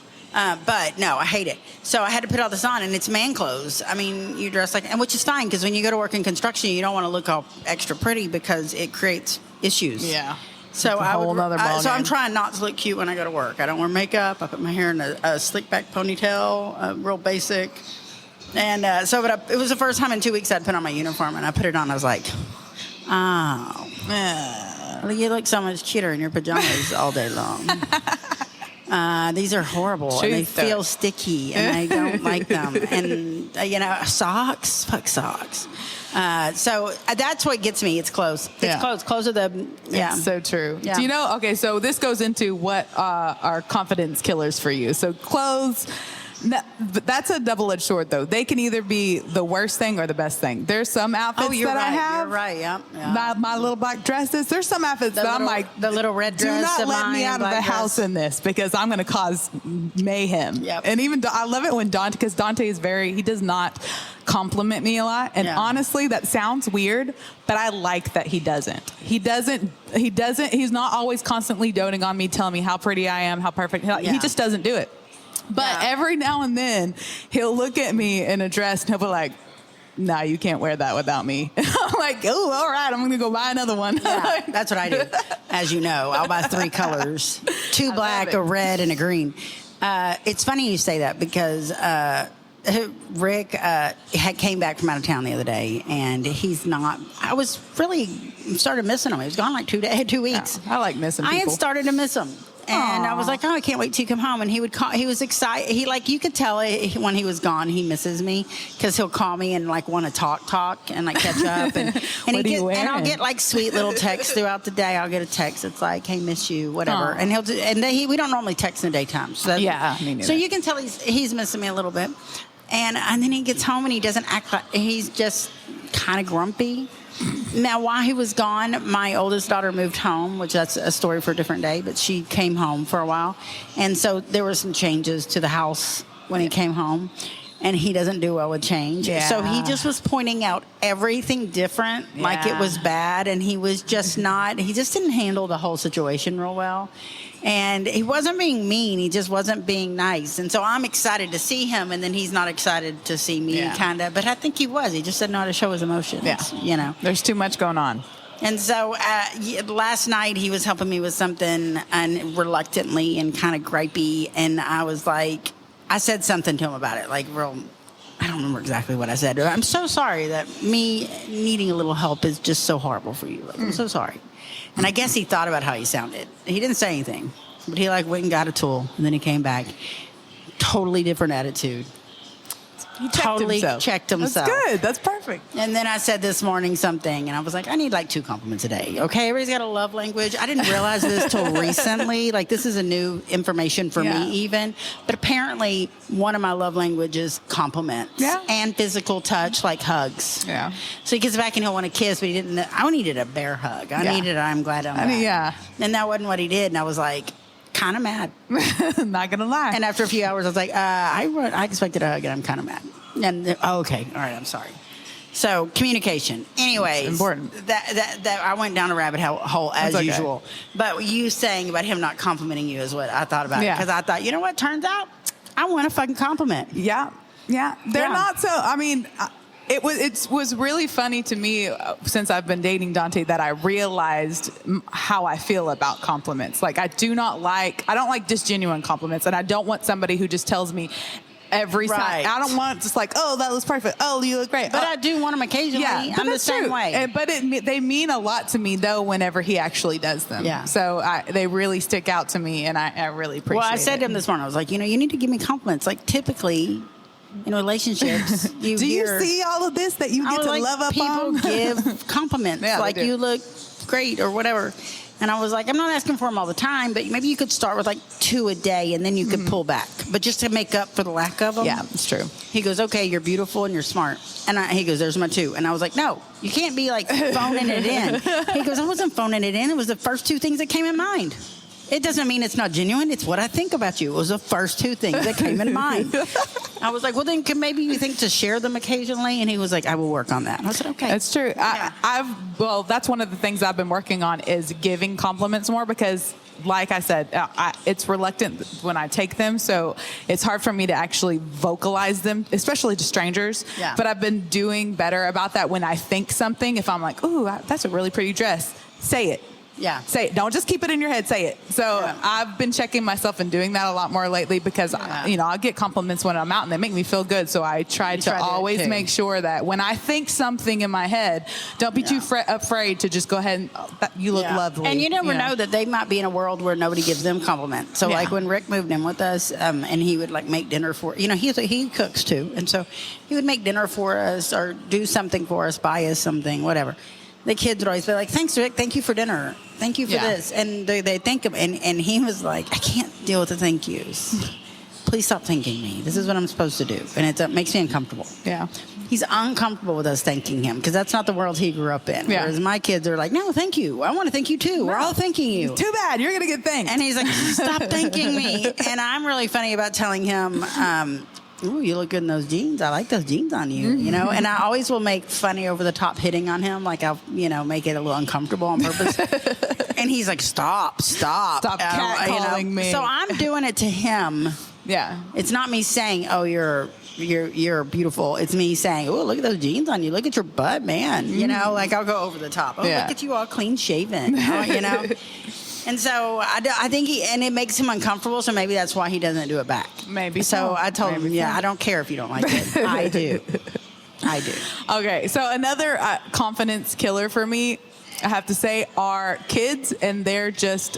But no, I hate it. So I had to put all this on, and it's man clothes. I mean, you dress like, and which is fine because when you go to work in construction, you don't want to look all extra pretty because it creates issues. Yeah. So I'm trying not to look cute when I go to work. I don't wear makeup. I put my hair in a slick back ponytail, real basic. And it was the first time in 2 weeks I'd put on my uniform, and I put it on. I was like, oh, well, you look so much cuter in your pajamas all day long. These are horrible, and they feel sticky, and I don't like them. And, socks, fuck socks. So that's what gets me. It's clothes. It's clothes. Clothes are the, It's so true. Yeah. Do you know, okay, so this goes into what are confidence killers for you. So clothes, but that's a double-edged sword, though. They can either be the worst thing or the best thing. There's some outfits I have. You're right, yeah. My little black dresses. There's some outfits I'm like, the little red dress. Do not let me out of the house in this because I'm going to cause mayhem. Yep. And even I love it when because Dante is he does not compliment me a lot. And honestly, that sounds weird, but I like that he doesn't. He's not always constantly doting on me, telling me how pretty I am, how perfect. He just doesn't do it. But every now and then, he'll look at me in a dress and he'll be like, "No, you can't wear that without me." I'm like, "Oh, all right, I'm going to go buy another one." Yeah, that's what I do. As you know, I'll buy 3 colors, 2 black, a red, and a green. It's funny you say that because Rick came back from out of town the other day, and he's not. I was really started missing him. He was gone like 2 weeks. Yeah, I like missing people. I had started to miss him. And I was like, "Oh, I can't wait till you come home." And he would call. He was excited. You could tell when he was gone, he misses me because he'll call me and like want to talk and like catch up. And I'll get like sweet little texts throughout the day. I'll get a text. It's like, "Hey, miss you," whatever. Aww. And we don't normally text in the daytime. So me neither. So you can tell he's missing me a little bit. And then he gets home and he doesn't act like he's just kind of grumpy. Now, while he was gone, my oldest daughter moved home, which that's a story for a different day, but she came home for a while. And so there were some changes to the house when he came home, and he doesn't do well with change. Yeah. So he just was pointing out everything different, like it was bad, and he was just he just didn't handle the whole situation real well. And he wasn't being mean. He just wasn't being nice. And so I'm excited to see him, and then he's not excited to see me, kind of. But I think he was. He just didn't know how to show his emotions. Yeah. There's too much going on. And so last night he was helping me with something, and reluctantly and kind of gripey. And I was like, I said something to him about it, like real. I don't remember exactly what I said. I'm so sorry that me needing a little help is just so horrible for you. Like, I'm so sorry. And I guess he thought about how he sounded. He didn't say anything, but he went and got a tool, and then he came back. Totally different attitude. He totally checked himself. That's good. That's perfect. And then I said this morning something, and I was like, I need like 2 compliments a day. Okay, everybody's got a love language. I didn't realize this till recently. Like, this is a new information for me even. But apparently, one of my love languages compliments and physical touch, like hugs. Yeah. So he gets back and he'll want to kiss, but he didn't. I needed a bear hug. I needed I'm glad I'm back. Yeah. And that wasn't what he did. And I was like, kind of mad. Not gonna lie. And after a few hours, I was like, I expected a hug, and I'm kind of mad. And okay, all right, I'm sorry. So communication. Anyways, it's important. That I went down a rabbit hole as usual. But you saying about him not complimenting you is what I thought about. Yeah. Because I thought, you know what? Turns out I want a fucking compliment. Yeah. They're not so. I mean. It was really funny to me since I've been dating Dante that I realized how I feel about compliments. Like I don't like disgenuine compliments, and I don't want somebody who just tells me every time. I don't want just like, oh, that looks perfect. Oh, you look great. But I do want them occasionally. Yeah, I'm the same way. But they mean a lot to me though whenever he actually does them. Yeah. So they really stick out to me, and I really appreciate it. Well, I said to him this morning, I was like, you need to give me compliments. Like typically, in relationships, do you see all of this that you get to love up on? People give compliments, like you look great or whatever. And I was like, I'm not asking for them all the time, but maybe you could start with like 2 a day, and then you could pull back. But just to make up for the lack of them. Yeah, it's true. He goes, okay, you're beautiful and you're smart. And he goes, there's my 2. And I was like, no, you can't be like phoning it in. He goes, I wasn't phoning it in. It was the first 2 things that came in mind. It doesn't mean it's not genuine. It's what I think about you. It was the first 2 things that came in mind. I was like, well, then maybe you think to share them occasionally? And he was like, I will work on that. And I said, okay. That's true. Yeah. That's one of the things I've been working on is giving compliments more because, like I said, it's reluctant when I take them. So it's hard for me to actually vocalize them, especially to strangers. Yeah. But I've been doing better about that when I think something. If I'm like, ooh, that's a really pretty dress, say it. Yeah. Say it. Don't just keep it in your head. Say it. So I've been checking myself and doing that a lot more lately because, I'll get compliments when I'm out and they make me feel good. So I try to always make sure that when I think something in my head, don't be too afraid to just go ahead and, you look lovely. And you never know that they might be in a world where nobody gives them compliments. So like when Rick moved in with us and he would like make dinner for, he cooks too. And so he would make dinner for us or do something for us, buy us something, whatever. The kids would always be like, thanks, Rick. Thank you for dinner. Thank you for this. And they think of and he was like, I can't deal with the thank yous. Please stop thanking me. This is what I'm supposed to do. And it makes me uncomfortable. Yeah. He's uncomfortable with us thanking him because that's not the world he grew up in. Yeah. Whereas my kids are like, no, thank you. I want to thank you too. We're all thanking you. Too bad. You're going to get thanked. And he's like, stop thanking me. And I'm really funny about telling him, ooh, you look good in those jeans. I like those jeans on you, And I always will make funny over the top hitting on him. Like I'll, make it a little uncomfortable on purpose. And he's like, stop. Stop catcalling me. So I'm doing it to him. Yeah. It's not me saying, oh, you're beautiful. It's me saying, oh, look at those jeans on you. Look at your butt, man. Like I'll go over the top. Oh, look at you all clean shaven. And so I think it makes him uncomfortable. So maybe that's why he doesn't do it back. Maybe so. I told him, I don't care if you don't like it. I do. Okay. So another confidence killer for me, I have to say, are kids, and they're just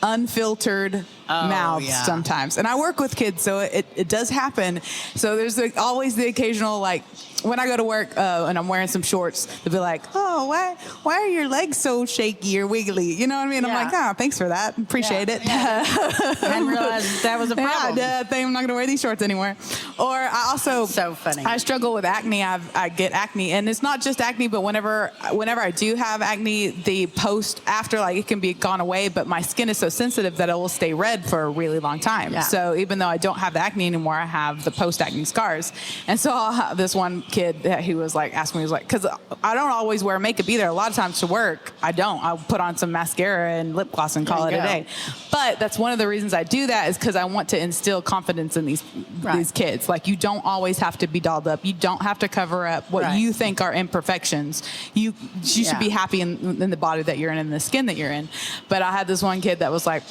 unfiltered mouths sometimes. And I work with kids, so it does happen. So there's always the occasional, like, when I go to work and I'm wearing some shorts, they'll be like, oh, why are your legs so shaky or wiggly? You know what I mean? Yeah. I'm like, oh, thanks for that. Appreciate it. Yeah. I didn't realize that was a problem. Yeah, I think I'm not going to wear these shorts anymore. Or I also... So funny. I struggle with acne. I get acne. And it's not just acne, but whenever I do have acne, the after, like, it can be gone away, but my skin is so sensitive that it will stay red for a really long time. Yeah. So even though I don't have the acne anymore, I have the post-acne scars. And so I'll have this one kid that he was like, asked me, he was like, because I don't always wear makeup either. A lot of times to work, I don't. I'll put on some mascara and lip gloss and call it a day. But that's one of the reasons I do that is because I want to instill confidence in these kids. Like, you don't always have to be dolled up. You don't have to cover up what you think are imperfections. You should be happy in the body that you're in and the skin that you're in. But I had this one kid that was like,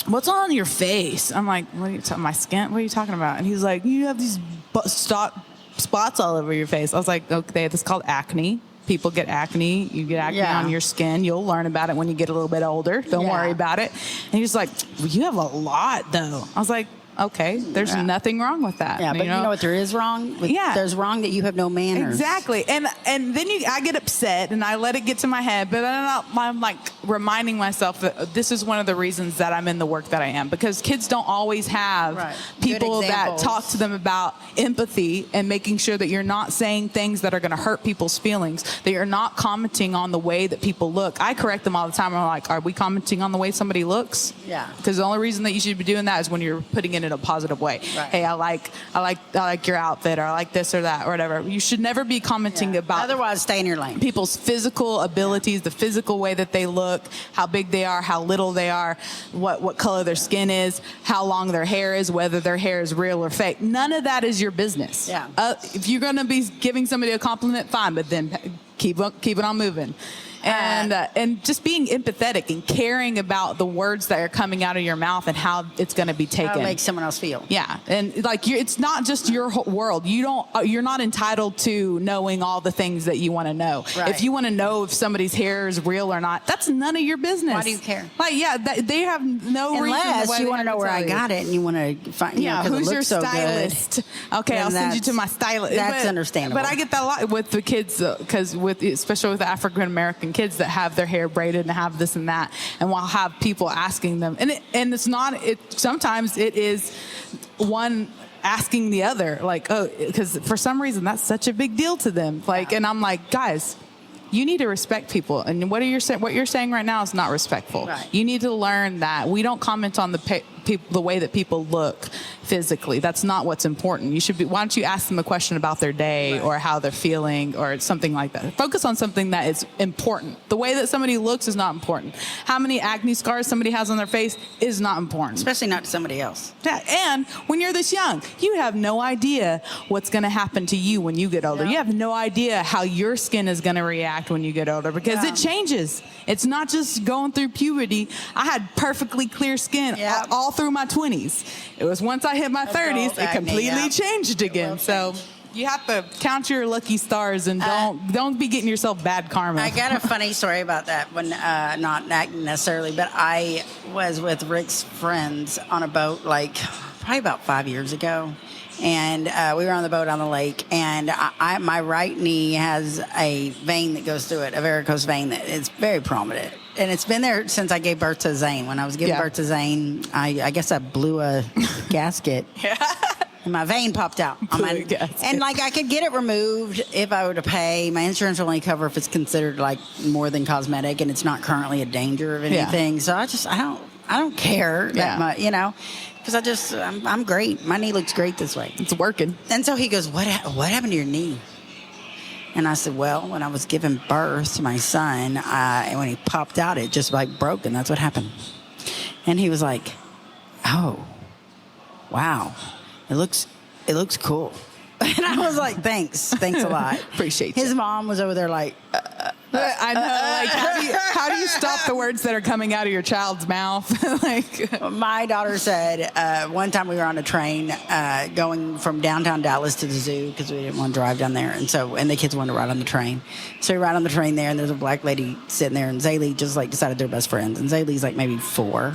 what's on your face? I'm like, what are you talking? My skin? What are you talking about? And he's like, you have these spots all over your face. I was like, okay, this is called acne. People get acne. You get acne on your skin. You'll learn about it when you get a little bit older. Don't worry about it. And he's like, well, you have a lot, though. I was like, Okay, there's nothing wrong with that. Yeah, but you know what there is wrong? There's wrong that you have no manners. Exactly. And then I get upset and I let it get to my head, but then I'm like reminding myself that this is one of the reasons that I'm in the work that I am, because kids don't always have people that talk to them about empathy and making sure that you're not saying things that are going to hurt people's feelings, that you're not commenting on the way that people look. I correct them all the time. I'm like, are we commenting on the way somebody looks? Yeah. Because the only reason that you should be doing that is when you're putting it in a positive way. Right. Hey, I like your outfit, or I like this or that or whatever. You should never be commenting about, otherwise stay in your lane, people's physical abilities, the physical way that they look, how big they are, how little they are, what color their skin is, how long their hair is, whether their hair is real or fake. None of that is your business. Yeah. If you're going to be giving somebody a compliment, fine, but then keep it on moving. And just being empathetic and caring about the words that are coming out of your mouth and how it's going to be taken. How it makes someone else feel. Yeah, and like it's not just your whole world. You're not entitled to knowing all the things that you want to know. Right. If you want to know if somebody's hair is real or not, that's none of your business. Why do you care? Like, they have no reason. Unless you want to know where I got it and you want to find. Who's it your looks so stylist? Good. Okay, I'll send you to my stylist. That's understandable. But I get that a lot with the kids, because especially with the African American kids that have their hair braided and have this and that, and we'll have people asking them, and it's not. Sometimes it is one asking the other, like, oh, because for some reason that's such a big deal to them. Like, and I'm like, guys, you need to respect people, and what you're saying right now is not respectful. Right. You need to learn that we don't comment on the way that people look physically. That's not what's important. You should be. Why don't you ask them a question about their day or how they're feeling or something like that? Focus on something that is important. The way that somebody looks is not important. How many acne scars somebody has on their face is not important. Especially not to somebody else. Yeah, and when you're this young, you have no idea what's going to happen to you when you get older. You have no idea how your skin is going to react when you get older, because it changes. It's not just going through puberty. I had perfectly clear skin all through my 20s. It was once I hit my 30s, it completely changed again. So you have to count your lucky stars and don't be getting yourself bad karma. I got a funny story about that when not necessarily, but I was with Rick's friends on a boat like probably about 5 years ago. And we were on the boat on the lake, and my right knee has a vein that goes through it, a varicose vein that is very prominent. And it's been there since I gave birth to Zane. When I was giving birth to Zane, I guess I blew a gasket. And my vein popped out. And like I could get it removed if I were to pay. My insurance will only cover if it's considered like more than cosmetic and it's not currently a danger of anything. So I don't care that much, because I'm great. My knee looks great this way. It's working. And so he goes, what happened to your knee? And I said, well, when I was giving birth to my son, and when he popped out, it just like broke, and that's what happened. And he was like, oh, wow, it looks cool. And I was like, thanks a lot. Appreciate His mom was over there like, I know. Like, how do you stop the words that are coming out of your child's mouth? My daughter said one time we were on a train going from downtown Dallas to the zoo because we didn't want to drive down there, and the kids wanted to ride on the train. So we ride on the train there, and there's a black lady sitting there, and Zaylee just like decided they're best friends, and Zaylee's like maybe 4,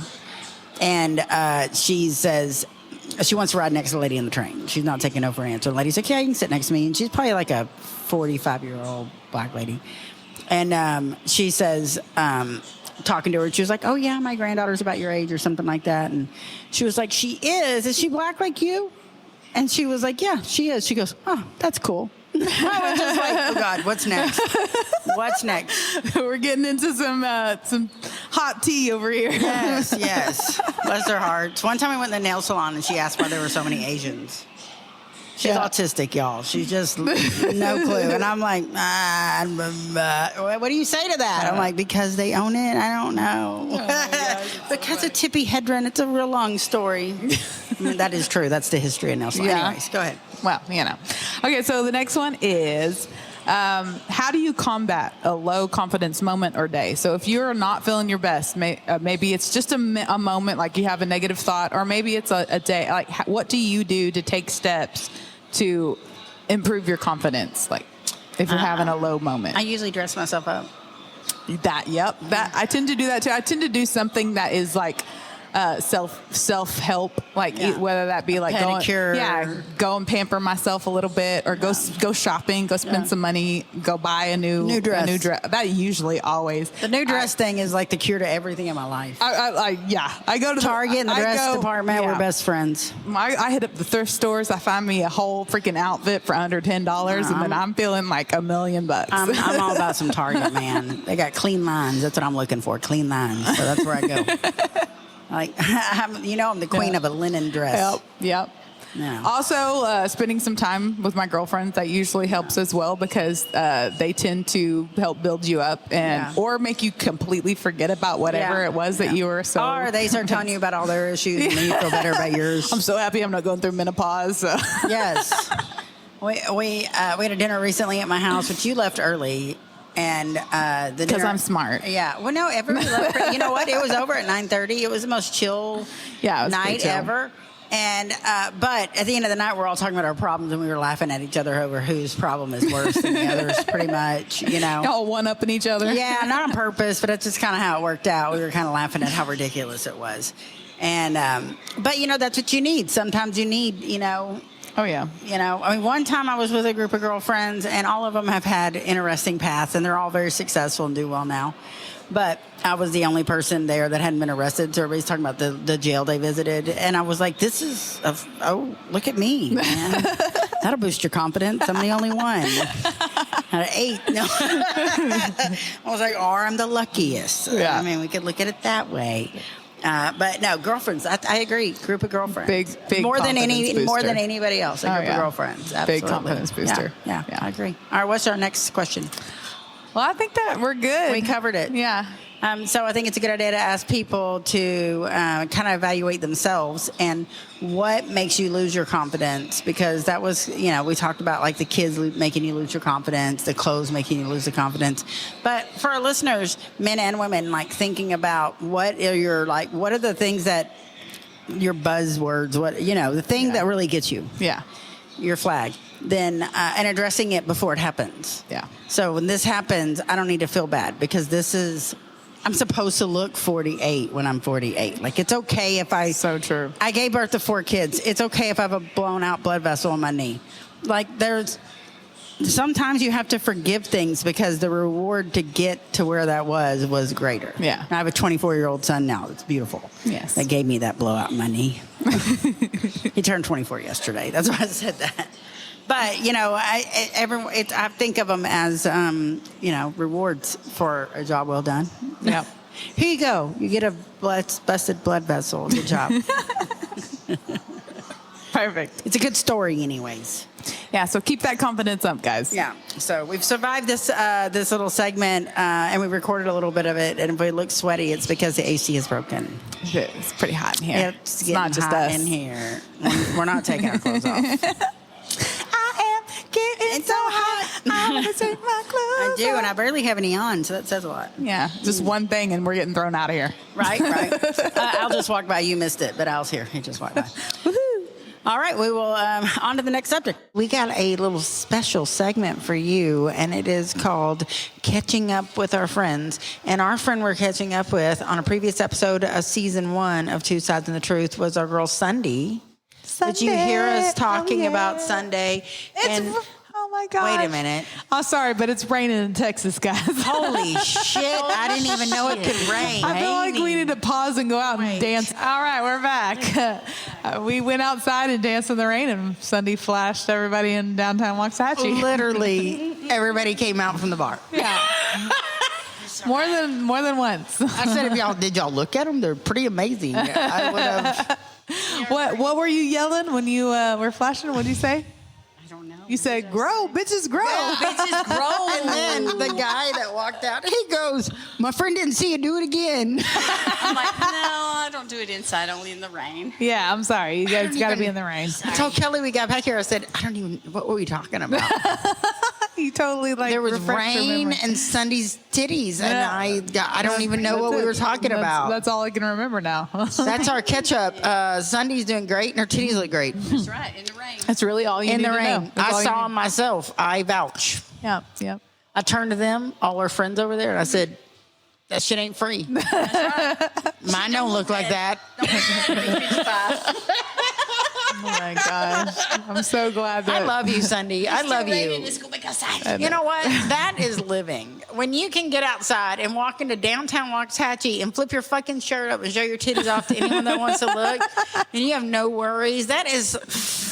and she says she wants to ride next to the lady on the train. She's not taking no for an answer. The lady's like, yeah, you can sit next to me, and she's probably like a 45-year-old black lady. And she says, talking to her, she was like, oh, yeah, my granddaughter's about your age or something like that. And she was like, she is. Is she black like you? And she was like, yeah, she is. She goes, oh, that's cool. I was just like, oh, God, what's next? What's next? We're getting into some hot tea over here. Yes. Bless her heart. One time I went to the nail salon, and she asked why there were so many Asians. She's autistic, y'all. She's just no clue. And I'm like, what do you say to that? I'm like, because they own it? I don't know. Because of Tippi Hedren. It's a real long story. I mean, that is true. That's the history of Nelson. Yeah. Anyways, go ahead. Well, Okay, so the next one is, how do you combat a low confidence moment or day? So if you're not feeling your best, maybe it's just a moment, like you have a negative thought, or maybe it's a day. Like, what do you do to take steps to improve your confidence? Like, if you're having a low moment. I usually dress myself up. That I tend to do that too. I tend to do something that is like self help, like Yeah. whether that be like Pedicure. go and pamper myself a little bit, or go shopping, go spend some money, go buy a new dress. That usually always The new dress thing is like the cure to everything in my life. I go to Target and the dress department. yeah. We're best friends. I hit up the thrift stores. I find me a whole freaking outfit for under $10, and then I'm feeling like $1 million. I'm all about some Target, man. They got clean lines. That's what I'm looking for. Clean lines. So that's where I go. Like, I'm the queen of a linen dress. Yep. Yeah. Also, spending some time with my girlfriends, that usually helps as well, because they tend to help build you up or make you completely forget about whatever it was that you were so. Or they start telling you about all their issues and then you feel better about yours. I'm so happy I'm not going through menopause. So. Yes. We had a dinner recently at my house, which you left early. And because I'm smart. Yeah. Well, no, everybody left. You know what? It was over at 9:30. It was the most chill night ever. And but at the end of the night, we're all talking about our problems, and we were laughing at each other over whose problem is worse than the others, pretty much. All one-upping each other. Yeah, not on purpose, but it's just kind of how it worked out. We were kind of laughing at how ridiculous it was. And but that's what you need. Sometimes you need Oh, yeah. One time I was with a group of girlfriends, and all of them have had interesting paths, and they're all very successful and do well now. But I was the only person there that hadn't been arrested, so everybody's talking about the jail they visited. And I was like, look at me, man. That'll boost your confidence. I'm the only one. Out of 8. No. I was like, I'm the luckiest. Yeah. I mean, we could look at it that way. But no, girlfriends. I agree. Group of girlfriends. Big more than booster. anybody else. A group of girlfriends. Absolutely. Big confidence booster. Yeah, I agree. All right, what's our next question? Well, I think that we're good. We covered it. Yeah. So I think it's a good idea to ask people to kind of evaluate themselves and what makes you lose your confidence, because that was, we talked about like the kids making you lose your confidence, the clothes making you lose the confidence. But for our listeners, men and women, like thinking about what are the things that your buzzwords, the thing that really gets you. Yeah. Your flag. Then and addressing it before it happens. Yeah. So when this happens, I don't need to feel bad, because I'm supposed to look 48 when I'm 48. Like, it's okay if So true. I gave birth to 4 kids. It's okay if I have a blown out blood vessel on my knee. Like, sometimes you have to forgive things because the reward to get to where that was greater. Yeah. I have a 24-year-old son now. It's beautiful. Yes. That gave me that blowout in my knee. He turned 24 yesterday. That's why I said that. But, I think of them as, rewards for a job well done. Yeah. Here you go. You get a busted blood vessel. Good job. Perfect. It's a good story anyways. Yeah, so keep that confidence up, guys. Yeah. So we've survived this little segment, and we recorded a little bit of it. And if we look sweaty, it's because the AC is broken. It's pretty hot in here. It's not just hot us. in here. We're not taking our clothes off. I am getting so hot. I want to take my clothes I do, off. and I barely have any on, so that says a lot. Yeah, just one thing, and we're getting thrown out of here. Right. Al just walked by. You missed it, but Al's here. He just walked by. Woohoo! All right, we will on to the next subject. We got a little special segment for you, and it is called Catching Up with Our Friends. And our friend we're catching up with on a previous episode of season 1 of Two Sides and the Truth was our girl Sundee. Did you hear us talking about Sunday? Oh my God! Wait a minute. Oh, sorry, but it's raining in Texas, guys. Holy shit! I didn't even know it could rain. I feel like we need to pause and go out and dance. All right, we're back. We went outside and danced in the rain, and Sundee flashed everybody in downtown Waxahachie. Literally, everybody came out from the bar. Yeah. more than once. I said, did y'all look at them? They're pretty amazing. I would have. What were you yelling when you were flashing? What did you say? I don't know. You said, "Grow, bitches, grow." Yeah, bitches grow. And then the guy that walked out, he goes, "My friend didn't see you. Do it again." I'm like, no, I don't do it inside, only in the rain. Yeah, I'm sorry. You guys got to be in the rain. I told Kelly we got back here. I said, what were we talking about? You totally There was refreshed your rain memory. and Sundee's titties, and I don't even know what we were talking about. That's all I can remember now. That's our catch up. Sundee's doing great, and her titties look great. That's right, in the rain. That's really all you In need the to know. rain. That's all I you saw need. them myself. I vouch. Yep. I turned to them, all our friends over there, and I said, That shit ain't free. Mine don't look like that. Oh my gosh. I'm so glad that I love you, Sundee. I love you. Let's go back outside. You know what? That is living. When you can get outside and walk into downtown Waxahachie and flip your fucking shirt up and show your titties off to anyone that wants to look, and you have no worries, that is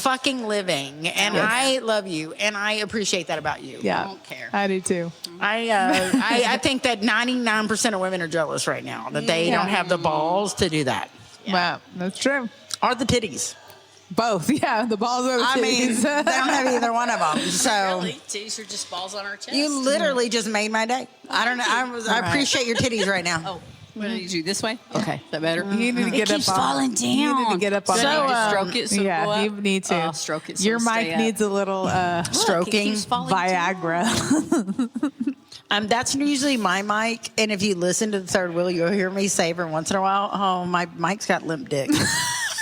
fucking living. And I love you, and I appreciate that about you. Yeah, I don't care. I do too. I think that 99% of women are jealous right now that they don't have the balls to do that. Wow, that's true. Or the titties. Both, yeah. The balls are the I mean, titties. they don't have either one of them. So Really? Titties are just balls on our chest. you literally just made my day. I don't know. I appreciate your titties right now. Oh, what did you do? This way? Okay. Is that better? You need to get keeps up on. falling down. You need to get up on. So, that. I need to stroke it so it'll go Yeah, up? you need to. Oh, stroke it so Your it'll stay mic up. needs a little Stroking. It keeps falling down. Viagra. That's usually my mic, and if you listen to the third wheel, you'll hear me say every once in a while, "Oh, my mic's got limp dick," and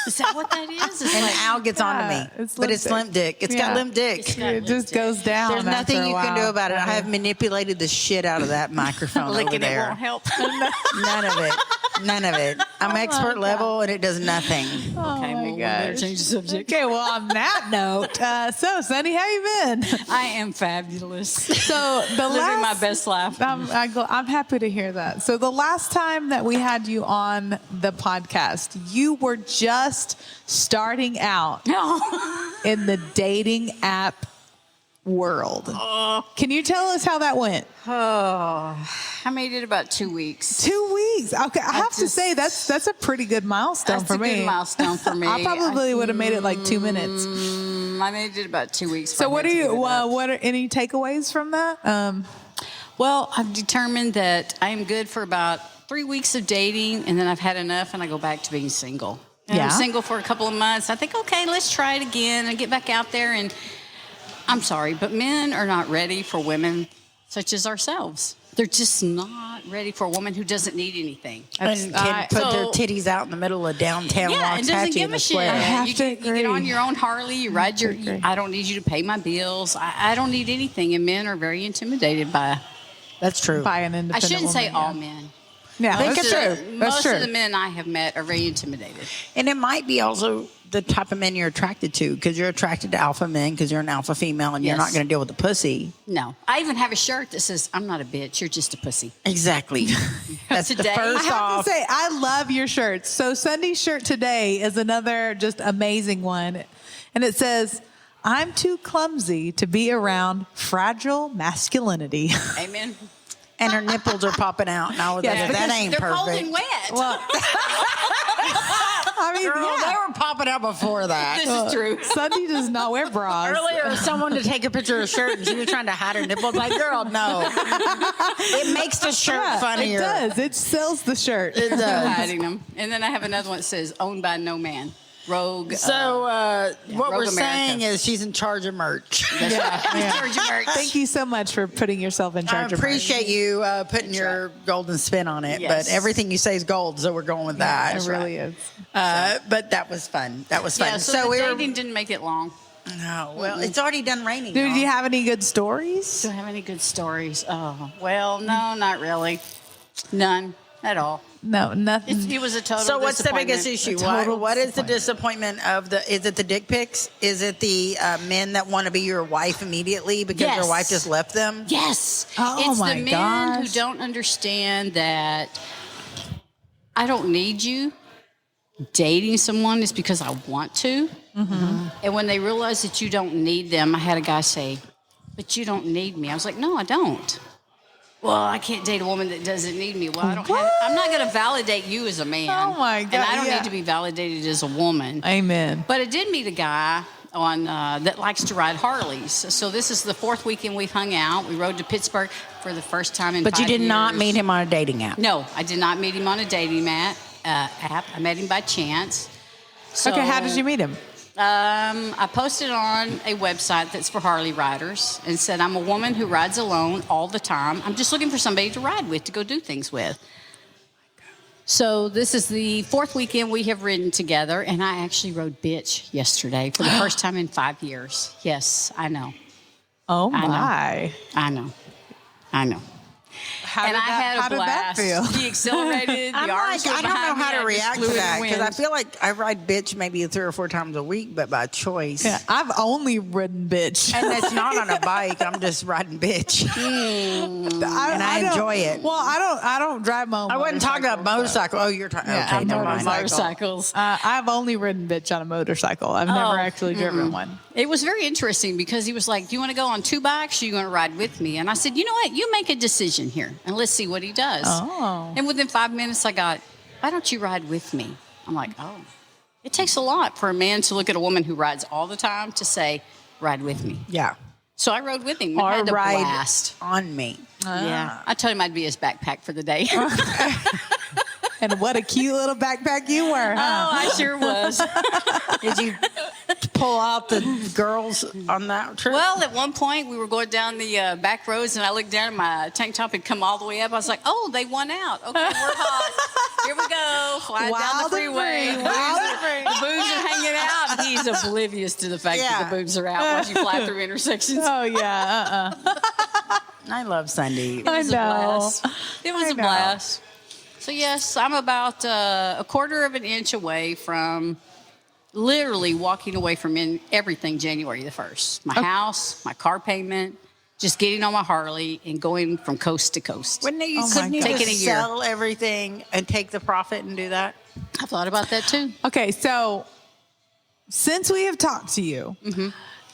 Is that what that is? It's like, Al gets onto Yeah, me. it's But limp it's dick. limp dick. It's Yeah. got limp dick. It's got It limp just dick. goes down. There's nothing after a you can while. do about it. I have manipulated the shit out of that microphone over licking it there. won't help. None of it. None of it. I'm expert level, and it does nothing. Okay, Oh my well, we better gosh. change the subject. Okay, well, on that note, so Sundee, how you been? I am fabulous. So the Living last, my best life. I'm happy to hear that. So the last time that we had you on the podcast, you were just starting out No. in the dating app world. Can you tell us how that went? Oh, I made it about 2 weeks. 2 weeks. Okay, I have to say that's a pretty good milestone That's for a me. good milestone for me. I probably would have made it like 2 minutes. I made it about 2 weeks. So what are you? What are any takeaways from that? Well, I've determined that I am good for about 3 weeks of dating, and then I've had enough, and I go back to being single. And Yeah. I'm single for a couple of months. I think, okay, let's try it again and get back out there. And I'm sorry, but men are not ready for women such as ourselves. They're just not ready for a woman who doesn't need anything. And can put their titties out in the middle of downtown Yeah, and doesn't Waxahachie give in a the shit. square. have You to get agree. on your own Harley, you ride your. agree. I don't need you to pay my bills. I don't need anything, and men are very intimidated by. That's true. By an I independent shouldn't say woman, all yeah. men. Yeah, think that's it's true. true. That's Most true. of the men I have met are very intimidated. And it might be also the type of men you're attracted to, because you're attracted to alpha men because you're an alpha female and you're Yes. not going to deal with the pussy. No, I even have a shirt that says, "I'm not a bitch. You're just a pussy." Exactly. That's the Today- first I have off. to say, I love your shirts. So Sundee's shirt today is another just amazing one. And it says, "I'm too clumsy to be around fragile masculinity." Amen. And her nipples are popping out. And I was Yeah, like, that ain't They're cold perfect. and wet. Well, I mean, Girl, yeah. they were popping out before that. This is true. Sundee does not wear bras. Earlier, someone to take a picture of her shirt and she was trying to hide her nipples. Like, girl, no. It makes the shirt Yeah, funnier. It does. It sells the shirt. It I'm does. hiding them. And then I have another one that says, "Owned by no man." Rogue. So, what Rogue we're America. saying is she's in charge of merch. That's right. Yeah. Georgia merch. Thank you so much for putting yourself in I charge of appreciate you putting your golden spin on it, Yes. but everything you say is gold, so we're going with that. It really is. But that was fun. That was fun. Yeah, so the we dating didn't make it long. No, well, it's already done raining. Do y'all. you have any good stories? Do I have any good stories? Oh, well, no, not really. None at all. No, nothing. It was a total So what's the biggest disappointment. issue? total What is the disappointment. disappointment of the? Is it the dick pics? Is it the men that want to be your wife immediately because Yes. your wife just left them? Yes. Oh, it's my the men who gosh. don't understand that I don't need you. Dating someone is because I want to. Mm-hmm. And when they realize that you don't need them, I had a guy say, "But you don't need me." I was like, "No, I don't." Well, I can't date a woman that doesn't need me. Well, I don't have, I'm not going to validate you as a man. Oh, my God, And I don't yeah. need to be validated as a woman. Amen. But I did meet a guy on that likes to ride Harleys. So this is the fourth weekend we've hung out. We rode to Pittsburgh for the first time in But you 5 did not years. meet him on a dating app. No, I did not meet him on a dating app. I met him by chance. So, Okay, how did you meet him? I posted on a website that's for Harley riders and said, "I'm a woman who rides alone all the time. I'm just looking for somebody to ride with, to go do things with." So this is the fourth weekend we have ridden together, and I actually rode bitch yesterday for the first time in 5 years. Yes, I know. Oh I know. my. I know. I know. And I had a how blast. did that feel? He accelerated. I'm the arms like, were I don't know behind me, how to just react flew to in the that because I wind. feel like I ride bitch maybe 3 or 4 times a week, but by choice. Yeah, I've only ridden bitch. And it's not on a bike. I'm just riding bitch. And I don't- enjoy it. Well, I don't drive my own. I wasn't talking about motorcycle. Oh, you're talking. Yeah, Okay, I'm never talking mind. motorcycles. I've only ridden bitch on a motorcycle. I've never actually driven one. It was very interesting because he was like, "Do you want to go on 2 bikes? Or are you going to ride with me?" And I said, "You know what? You make a decision here, and let's see what he does." Oh. And within 5 minutes, I got, "Why don't you ride with me?" I'm like, "Oh, it takes a lot for a man to look at a woman who rides all the time to say, 'Ride with me.'" Yeah. So I rode with him. Or I had a ride blast. on me. Yeah, I told him I'd be his backpack for the day. And what a cute little backpack you were, Oh, huh? I sure was. Did you pull out the girls on that trip? Well, at one point, we were going down the back roads, and I looked down, and my tank top had come all the way up. I was like, "Oh, they won out. Okay, we're hot. Here we go. Flying down Wild the and freeway. free, wild and free. The boobs are hanging out. He's oblivious to the fact that the boobs are out once you fly through intersections. Oh yeah. I love Sundee. It was I know. a blast. It was I a know. blast. So, yes, I'm about a quarter of an inch away from literally walking away from everything January the 1st. My house, my car payment, just getting on my Harley and going from coast to coast. Wouldn't you, Oh my couldn't you God. Take it just a year. sell everything and take the profit and do that? I thought about that too. Okay, so since we have talked to you,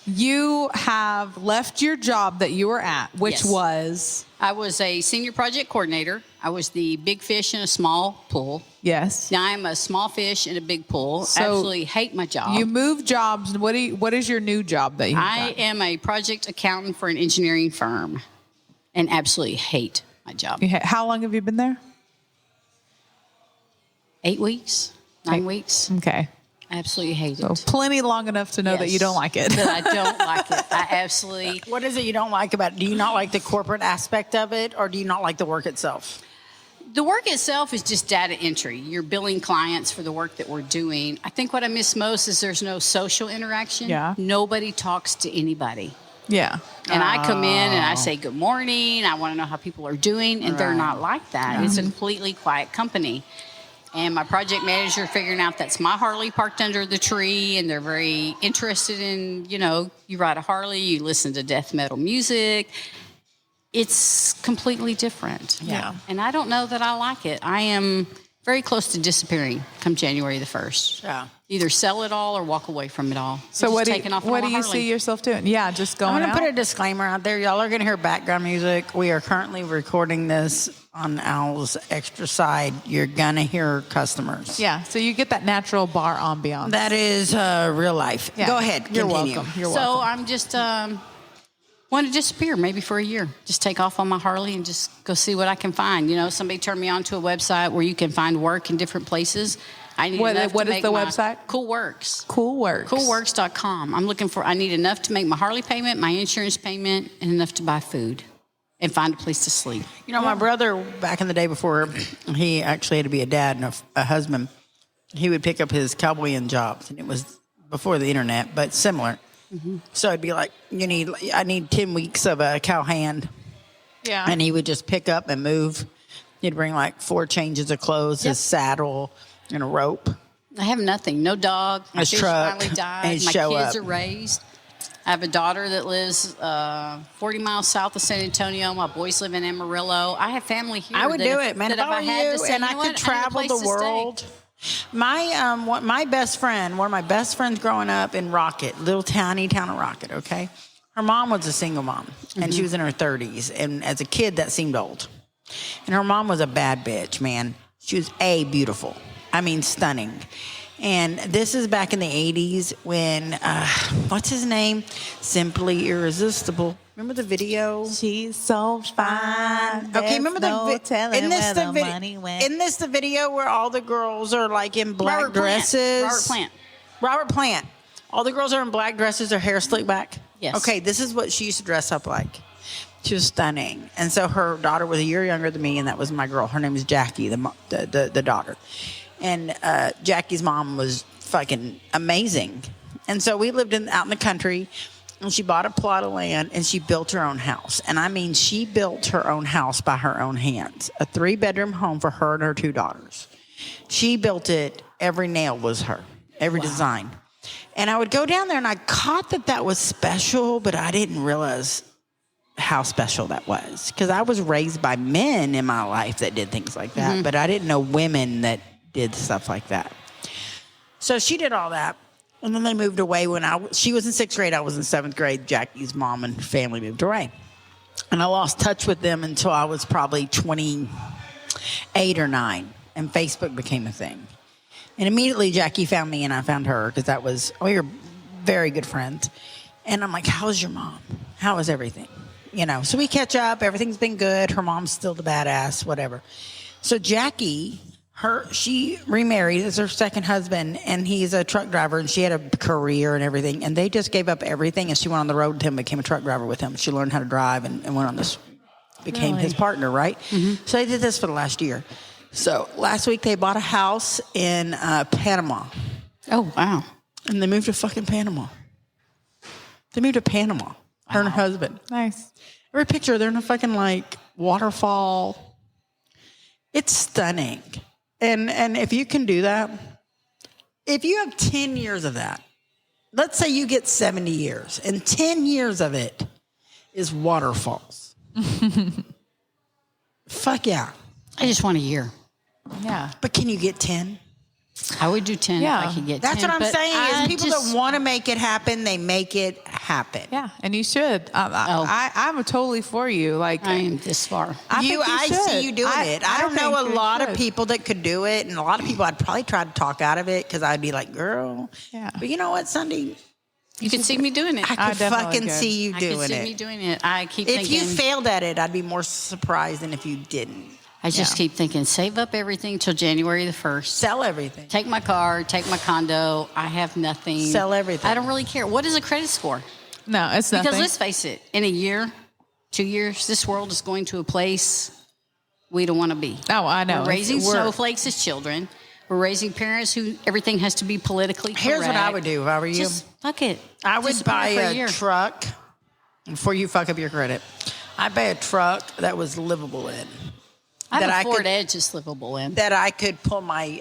you have left your job that you were at, which Yes. was I was a senior project coordinator. I was the big fish in a small pool. yes. Now I'm a small fish in a big pool. So Absolutely hate my job. You moved jobs. What is your new job that you? I am a project accountant for an engineering firm and absolutely hate my job. How long have you been there? 8 weeks, 9 weeks. Okay, I absolutely hate so it. plenty long enough to know that you Yes. don't like it. That I don't like it. I absolutely. What is it you don't like about it? Do you not like the corporate aspect of it, or do you not like the work itself? The work itself is just data entry. You're billing clients for the work that we're doing. I think what I miss most is there's no social interaction. Yeah. Nobody talks to anybody. Yeah. And I come in and I say, "Good morning. I want to know how people are doing." And they're not like that. It's a completely quiet company. And my project manager figuring out that's my Harley parked under the tree. And they're very interested in, you ride a Harley, you listen to death metal music. It's completely different. Yeah. And I don't know that I like it. I am very close to disappearing come January the 1st. Yeah. Either sell it all or walk away from it all. So I'm what just do taking off on what my do you Harley. see yourself doing? Yeah, just going I'm going out. to put a disclaimer out there. Y'all are going to hear background music. We are currently recording this on Al's extra side. You're going to hear customers. Yeah, so you get that natural bar ambiance. That is real life. Yeah. Go ahead. You're Continue. welcome. You're So welcome. I'm just want to disappear maybe for a year. Just take off on my Harley and just go see what I can find. Somebody turned me on to a website where you can find work in different places. I need What- enough what to is make the my website? Cool Works. Cool works. Coolworks.com. I need enough to make my Harley payment, my insurance payment, and enough to buy food and find a place to sleep. My brother, back in the day before he actually had to be a dad and a husband, he would pick up his cowboying jobs. And it was before the internet, but similar. So it'd be like, I need 10 weeks of a cow hand. Yeah. And he would just pick up and move. He'd bring like 4 changes of clothes, his saddle, and a rope. I have nothing. No dog. My His fish truck, finally died. and he'd My show kids up. are raised. I have a daughter that lives 40 miles south of San Antonio. My boys live in Amarillo. I have family here. I would that do if- it, man. that If I were had to you say, and I "You know could what? I need a travel place the to stay." world. My best friend, one of my best friends growing up in Rocket, little tiny town of Rocket, okay? Her mom was a single mom, and she was in her 30s. And as a kid, that seemed old. And her mom was a bad bitch, man. She was beautiful. I mean, stunning. And this is back in the 80s when, what's his name? Simply Irresistible. Remember the video? She's so fine. Okay, remember isn't this the video where all the girls are like in black Robert Plant. dresses? Robert Plant. All the girls are in black dresses, their hair slicked back. Yes. Okay, this is what she used to dress up like. She was stunning, and so her daughter was a year younger than me, and that was my girl. Her name was Jackie, the daughter, and Jackie's mom was fucking amazing, and so we lived out in the country. and she bought a plot of land, and she built her own house. And I mean, she built her own house by her own hands. A 3-bedroom home for her and her 2 daughters. She built it. Every nail was her. Every design. And I would go down there, and I caught that was special, but I didn't realize how special that was. Because I was raised by men in my life that did things like that, but I didn't know women that did stuff like that. So she did all that. And then they moved away when she was in 6th grade. I was in 7th grade. Jackie's mom and family moved away. And I lost touch with them until I was probably 28 or 9. And Facebook became a thing. And immediately Jackie found me and I found her because we were very good friends. And I'm like, how's your mom? How is everything? You know, so we catch up. Everything's been good. Her mom's still the badass, whatever. So Jackie, she remarried. It's her second husband, and he's a truck driver, and she had a career and everything. And they just gave up everything, and she went on the road with him, became a truck driver with him. She learned how to drive and went on this, became his partner, right? So they did this for the last year. So last week they bought a house in Panama. Oh, wow. And they moved to fucking Panama. They moved to Panama, her and her husband. Nice. Every picture, they're in a fucking like waterfall. It's stunning. And if you can do that, if you have 10 years of that, let's say you get 70 years, and 10 years of it is waterfalls. Fuck yeah. I just want a year. Yeah. But can you get 10? I would do 10 Yeah. if I could get That's 10. what I'm but saying I is people just- that want to make it happen, they make it happen. Yeah, and you should. I'm totally for you. Like I am this far. I think you I should. see you doing it. I don't know think a you lot of should. people that could do it, and a lot of people I'd probably try to talk out of it because I'd be like, girl. Yeah. But you know what, Sundee? You could see me doing it. I could definitely fucking could. see you I could doing see me it. doing it. I keep If thinking. you failed at it, I'd be more surprised than if you didn't. I just keep thinking, save up everything till January the 1st. Sell everything. Take my car, take my condo. I have nothing. Sell everything. I don't really care. What is a credit score? No, it's nothing. Because let's face it, in a year, 2 years, this world is going to a place we don't want to be. Oh, I know. We're raising We're- snowflakes as children. We're raising parents who everything has to be politically correct. Here's what I would do if I were you. Just fuck it. I would Just own buy it for a year. truck before you fuck up your credit. I'd buy a truck that was livable in. I that have I a Ford could- Edge that's livable in. That I could put my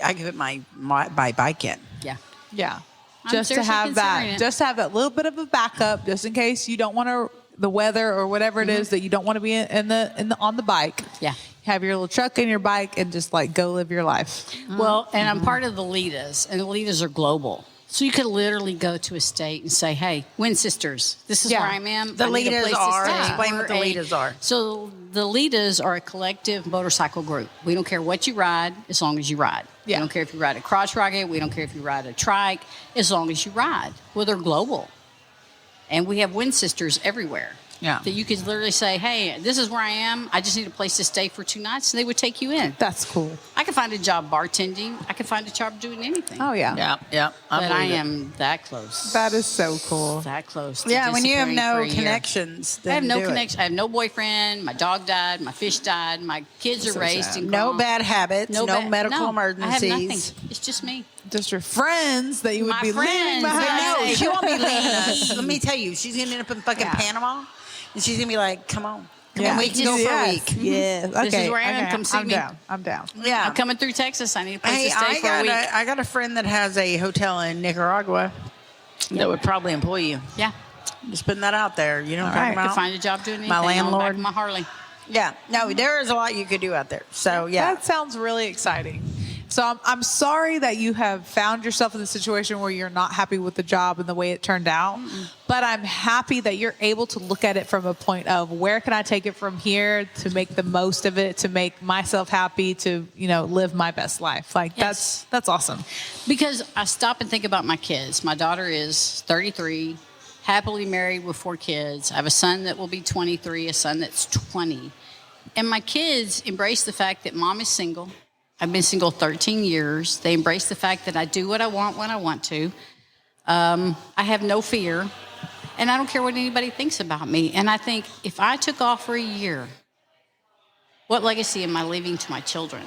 bike in. Yeah. Yeah. I'm Just to seriously have that, considering it. just to have that little bit of a backup, just in case you don't want to, the weather or whatever it is that you don't want to be on the bike. Yeah. Have your little truck and your bike and just like go live your life. Well, and I'm part of the LEDAs, and the LEDAs are global. So you could literally go to a state and say, hey, Wind Sisters, this is Yeah. where I am. The I need a LEDAs place to are- stay. explain what the We're LEDAs are. So the LEDAs are a collective motorcycle group. We don't care what you ride as long as you ride. Yeah. We don't care if you ride a crotch rocket. We don't care if you ride a trike as long as you ride. Well, they're global. And we have Wind Sisters everywhere. Yeah. That you could literally say, hey, this is where I am. I just need a place to stay for 2 nights. And they would take you in. That's cool. I could find a job bartending. I could find a job doing anything. Oh yeah. Yeah. But I am that close. That is so cool. That close. To Yeah, when you have disappearing for no a year. connections, then I have no do it. connection. I have no boyfriend. My dog died. My fish died. My kids are raised and No grown. bad habits, no bad- medical no, emergencies. I have nothing. It's just me. Just your friends that you would My be leaving friends, behind. yeah. No, she won't be leaving us. Let me tell you, she's gonna end up in fucking Yeah. Panama, and she's gonna be like, "Come on, Yeah. we can go for a Yes. week." Yes. Okay. This is where I am. Okay. Come see I'm me. down. I'm down. Yeah. I'm coming through Texas. I need a place Hey, to stay for a week. I got a friend that has a hotel in Nicaragua that would probably employ you. Yeah. Just putting that out there. You know what I'm All talking right. I could about? find a job doing anything. My on the back landlord. of my Harley. Yeah. No, there is a lot you could do out there. So yeah. That sounds really exciting. So I'm sorry that you have found yourself in the situation where you're not happy with the job and the way it turned out. But I'm happy that you're able to look at it from a point of where can I take it from here to make the most of it, to make myself happy, to, live my best life. Like Yes. that's awesome. Because I stop and think about my kids. My daughter is 33, happily married with 4 kids. I have a son that will be 23, a son that's 20. And my kids embrace the fact that mom is single. I've been single 13 years. They embrace the fact that I do what I want when I want to. I have no fear. And I don't care what anybody thinks about me. And I think if I took off for a year, what legacy am I leaving to my children?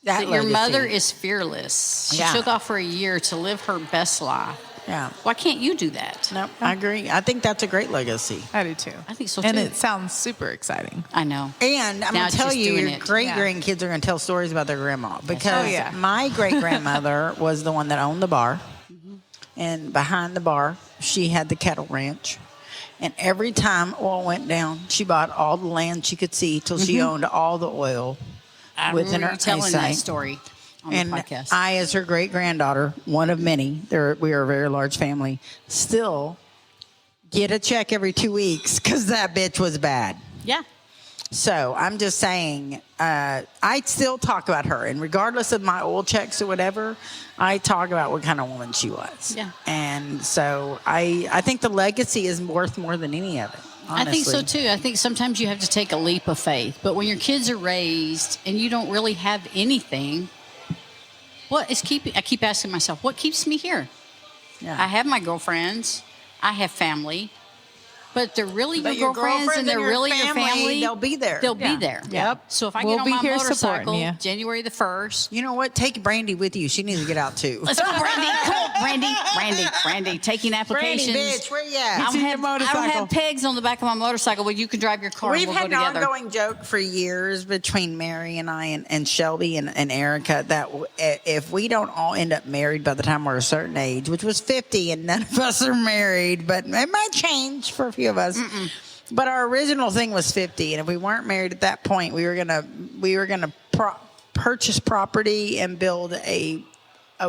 That your legacy. mother is fearless. She Yeah. took off for a year to live her best life. Yeah. Why can't you do that? No, I agree. I think that's a great legacy. I do too. I think so, And too. it sounds super exciting. I know. And I'm Now going it's to tell just you, doing your it. great Yeah. grandkids are going to tell stories about their grandma because Oh, yeah. my great grandmother was the one that owned the bar. And behind the bar, she had the cattle ranch. And every time oil went down, she bought all the land she could see till she owned all the oil I within remember her you telling that eyesight. story on And the podcast. I, as her great granddaughter, one of many, we are a very large family, still get a check every 2 weeks because that bitch was bad. yeah. So I'm just saying, I still talk about her, and regardless of my oil checks or whatever, I talk about what kind of woman she was. Yeah. And so I think the legacy is worth more than any of it. I think so honestly. too. I think sometimes you have to take a leap of faith. But when your kids are raised and you don't really have anything, I keep asking myself, what keeps me here? Yeah. I have my girlfriends, I have family, but they're really But your your girlfriends and girlfriends they're and your really your family, family. they'll be there. They'll Yeah. be there. Yep. So if I We'll get be on my here supporting motorcycle you. January the 1st, You know what? Take Brandy with you. She needs to get out too. let's go, Brandy. Come on, Brandy. Taking applications. Brandy, bitch, where you I at? don't, in your have, I don't motorcycle. have pegs on the back of my motorcycle, but you can drive your car We've and we'll had go an together. ongoing joke for years between Mary and I and Shelby and Erica that if we don't all end up married by the time we're a certain age, which was 50 and none of us are married, but it might change for a few of us. But our original thing was 50, and if we weren't married at that point, we were gonna purchase property and build a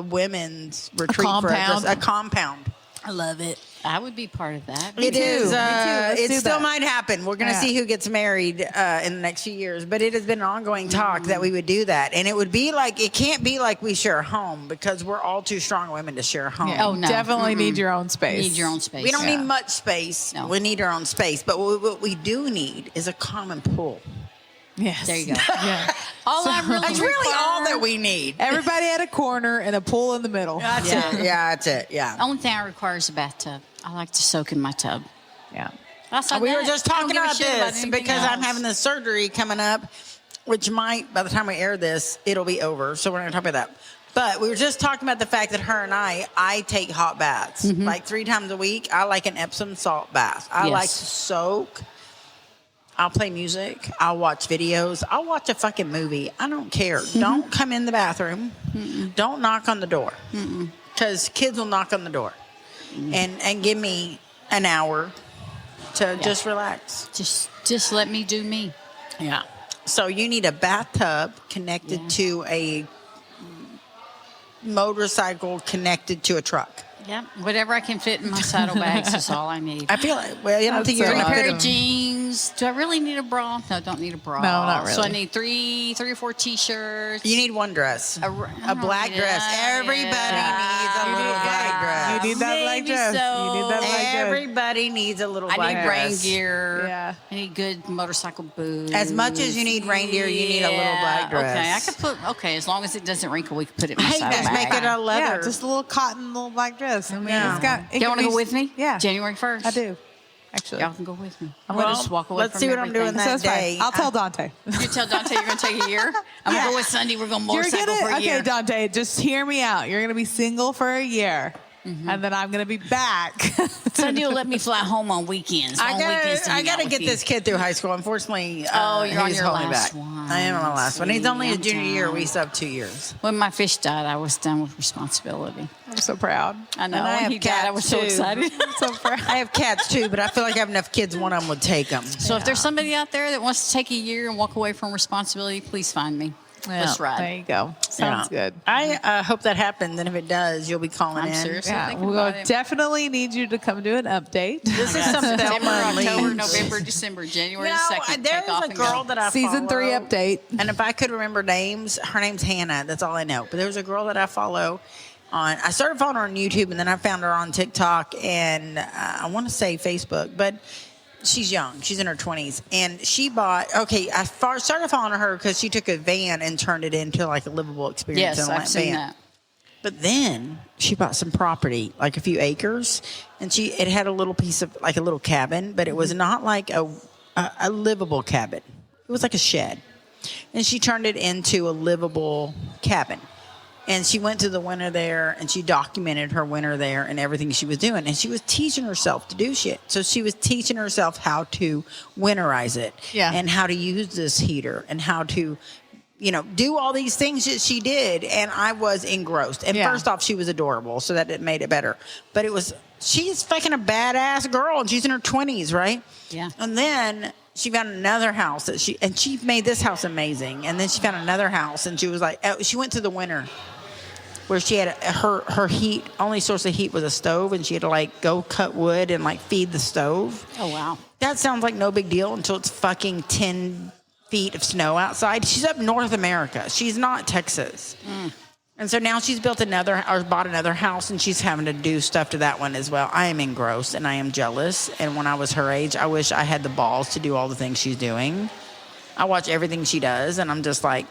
women's retreat compound. for a compound. I love it. I would be part of that. It is. Let's It do still that. might happen. We're going to Yeah. see who gets married in the next few years. But it has been an ongoing talk that we would do that, and it would be like it can't be like we share a home because we're all too strong women to share a home. Yeah, Oh, no. definitely need your own space. Need your own space. We don't Yeah. need much space. No. We need our own space. But what we do need is a common pool. Yes. There you go. Yeah. All I really That's really all require- that we need. Everybody at a corner and a pool in the middle. That's Yeah. it. Yeah, that's it. Yeah. The only thing I require is a bathtub. I like to soak in my tub. Yeah. Outside We that, were just I don't talking give a about shit this anything because I'm else. having this surgery coming up, which might, by the time we air this, it'll be over. So we're not going to talk about that. But we were just talking about the fact that her and I take hot baths. Like 3 times a week. I like an Epsom salt bath. I Yes. like to soak. I'll play music. I'll watch videos. I'll watch a fucking movie. I don't care. Don't come in the bathroom. Don't knock on the door. Because kids will knock on the door. And give me an hour to just relax. Just let me do me. Yeah. So you need a bathtub connected Yeah. to a motorcycle connected to a truck. Yeah, whatever I can fit in my saddlebags is all I need. I feel like, well, you don't think you're so going to Pair fit of jeans. Do I really need a bra? No, I don't need a bra. No, not So I really. need three or four t-shirts. You need one dress. I A don't black need dress. it. Everybody needs a little black dress. You need that black Maybe dress. so. You need that black dress. Everybody needs a little I black need rain dress. gear. Yeah. I need good motorcycle boots. As much as you need reindeer, you need a little black dress. Okay, I could put. Okay, as long as it doesn't wrinkle, we can put it in my Hey, let's saddlebag. make it a leather. Yeah, just a little cotton, little black dress. I mean, Yeah. it's got. Y'all want to go with me? Yeah, January 1st. I do. Actually, Y'all can go with me. I'm Well, going to just walk away let's from see what I'm doing everything. that so it's fine. day. I'll tell Dante. You tell Dante you're going to take a year. I'm going to go with Sundee. We're going to motorcycle for a okay, year. Dante, just hear me out. You're gonna be single for a year, and then I'm gonna be back. Sundee will let me fly home on weekends. I on weekends to gotta, I hang out gotta with get you. this kid through high school. Unfortunately, Oh, you're on he's your holding last back. one. I am on my last one. He's only a Sweetie, junior I'm year. down. We still have 2 years. When my fish died, I was done with responsibility. I'm so proud. I know. And I When have he died, I was so cats, too. excited. So proud. I have cats too, but I feel like I have enough kids. One of them would take them. So if there's somebody out there that wants to take a year and walk away from responsibility, please find me. Let's There ride. you go. Sounds good. I hope that happens, and if it does, you'll be calling I'm in. serious. Yeah, thinking we'll about it. definitely need you to come do an update. This is something September, Thelma October, leads. November, December, January You know, 2nd. there's take off a and girl go. that I Season 3 follow, update. and if I could remember names, her name's Hannah. That's all I know. But there's a girl that I follow on. I started following her on YouTube, and then I found her on TikTok, and I want to say Facebook, but. She's young. She's in her 20s. And she bought, I started following her because she took a van and turned it into like a livable experience. Yes, in a I've seen van. that. But then she bought some property, like a few acres, and it had a little piece of like a little cabin, but it was not like a livable cabin. It was like a shed. And she turned it into a livable cabin. And she went to the winter there, and she documented her winter there and everything she was doing. And she was teaching herself to do shit. So she was teaching herself how to winterize it, and how to use this heater, and how to, do all these things that she did. And I was engrossed. And first off, she was adorable, so that it made it better. But she's fucking a badass girl, and she's in her 20s, right? Yeah. And then she found another house that she made this house amazing. And then she found another house, and she was like, she went to the winter where she had her heat, only source of heat was a stove, and she had to like go cut wood and like feed the stove. Oh, wow. That sounds like no big deal until it's fucking 10 feet of snow outside. She's up North America. She's not Texas. And so now she's bought another house, and she's having to do stuff to that one as well. I am engrossed and I am jealous. And when I was her age, I wish I had the balls to do all the things she's doing. I watch everything she does, and I'm just like,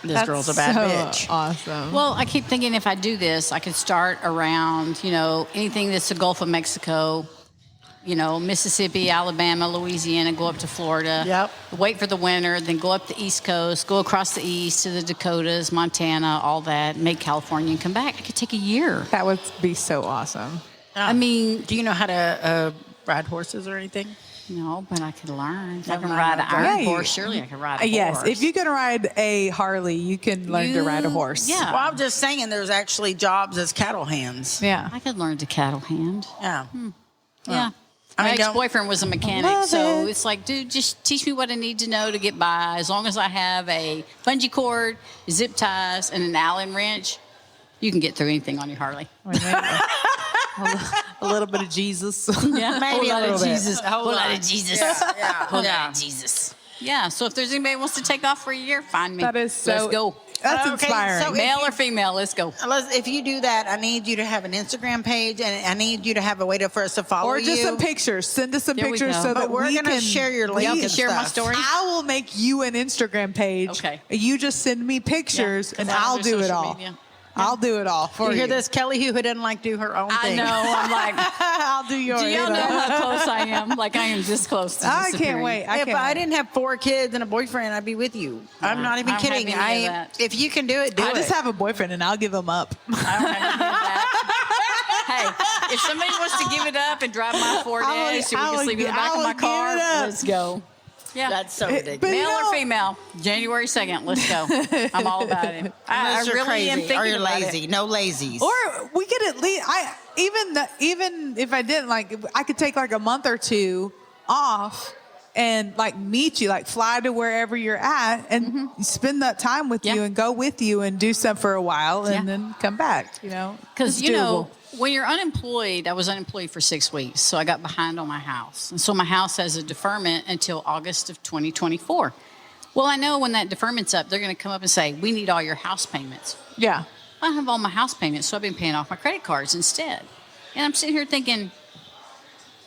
this girl's a bad bitch. Awesome. Well, I keep thinking if I do this, I could start around, anything that's the Gulf of Mexico, Mississippi, Alabama, Louisiana, go up to Florida. Yep. Wait for the winter, then go up the East Coast, go across the East to the Dakotas, Montana, all that, make California and come back. It could take a year. That would be so awesome. I mean, do you know how to ride horses or anything? No, but I could learn. If I Never can mind. ride an iron Yeah, horse, surely I can ride a horse. Yes, if you can ride a Harley, you can learn to ride a horse. Yeah. Well, I'm just saying there's actually jobs as cattle hands. Yeah. I could learn to cattle hand. Yeah. Yeah. I My mean, ex-boyfriend was a mechanic, Love so it. it's like, dude, just teach me what I need to know to get by. As long as I have a bungee cord, zip ties, and an Allen wrench, you can get through anything on your Harley. A little bit of Jesus. Yeah, Maybe a little bit. Jesus. A whole lot of Jesus. Yeah. Whole lot of Jesus. Yeah, so if there's anybody who wants to take off for a year, find me. That is so. Let's go. That's Okay, inspiring. so Male or female, let's go. If you do that, I need you to have an Instagram page, and I need you to have a way for us to follow or just you. some pictures. Send us some There we pictures go. so But that we're we gonna can share your link Y'all can and share my stuff. story. I will make you an Instagram page. Okay. You just send me pictures, Yeah, and 'cause I I'll do do it social all. media. I'll do it all for You you. hear this, Kelly, who doesn't like do her own I thing. know. I'm like, I'll do yours. do y'all know how close I am? Like, I am this close to I can't disappearing. wait. If I didn't have 4 kids and a boyfriend, I'd be with you. I'm not even I don't have kidding. any of that. If you can do it, do I it. just have a boyfriend, and I'll give him up. I don't have any of that. Hey, if somebody wants to give it up and drive my Ford I will- Edge so we I can will sleep in the gi- back I of will my give car, it up. let's go. Yeah. That's so But ridiculous. you Male know- or female, January 2nd, let's go. I'm all about it. I Unless you're really crazy am thinking or you're about lazy. it. No lazies. Or we could at least, even if I didn't, like, I could take like a month or two off and like meet you, like fly to wherever you're at and spend that time with Yeah. you and go with you and do stuff for a while and Yeah. then come back, Because, It's doable. when you're unemployed, I was unemployed for 6 weeks, so I got behind on my house. And so my house has a deferment until August of 2024. Well, I know when that deferment's up, they're going to come up and say, we need all your house payments. Yeah. I don't have all my house payments, so I've been paying off my credit cards instead. And I'm sitting here thinking,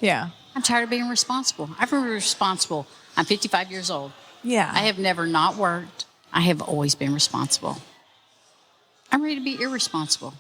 Yeah. I'm tired of being responsible. I've been responsible. I'm 55 years old. Yeah. I have never not worked. I have always been responsible. I'm ready to be irresponsible.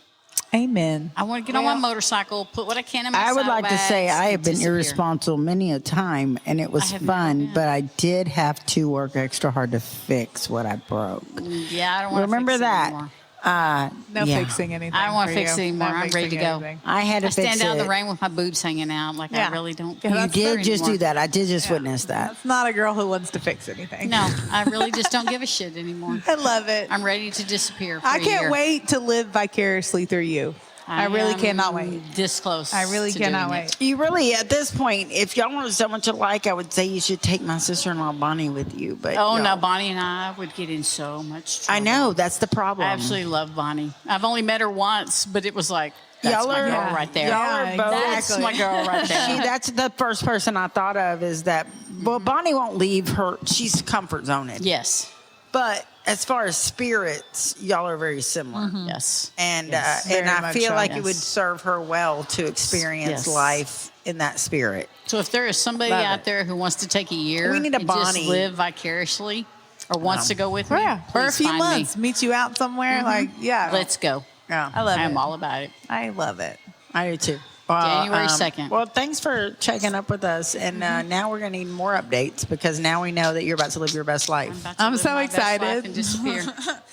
Amen. I want to get on my motorcycle, put what I can in my I would like to say saddlebags, I have and been disappear. irresponsible many a time, and it was I have never fun, been. but I did have to work extra hard to fix what I broke. Yeah, I don't want to Remember fix that? It anymore. No Yeah. fixing anything. I don't wanna for fix you. it anymore. Not I'm ready to fixing go. anything. I had to I fix stand out in the it. rain with my boobs hanging out. Like Yeah. I really don't. Yeah, do You that's that did just anymore. do that. I did just witness that. That's not a girl who wants to fix anything. No, I really just don't give a shit anymore. I love it. I'm ready to disappear. For I a can't year. wait to live vicariously through you. I really am cannot wait. This close. I really to cannot doing wait. it. You really, at this point, if y'all want someone to like, I would say you should take my sister-in-law Bonnie with you. But Oh no, y'all- Bonnie and I would get in so much trouble. I know that's the problem. I absolutely love Bonnie. I've only met her once, but it was like that's Y'all my are- girl right there. y'all are Yeah, both- That's my girl right there. See, that's the first person I thought of is that. Well, Bonnie won't leave her. She's comfort zoned. Yes. But as far as spirits, y'all are very similar. Yes. And Yes. and Very I much feel so. like it Yes. would serve her well to experience Yes. life in that spirit. So if there is somebody Love out it. there who wants to take a year We need a and just Bonnie. live vicariously or wants to go with me, Yeah. For a please few find months, meet you out somewhere. Like, yeah. me. Let's go. Yeah, I love I it. am all about it. I love it. I do too. January 2nd. Well, thanks for checking up with us. And now we're going to need more updates because now we know that you're about to live your best life. About to I'm live so my best life excited. and disappear.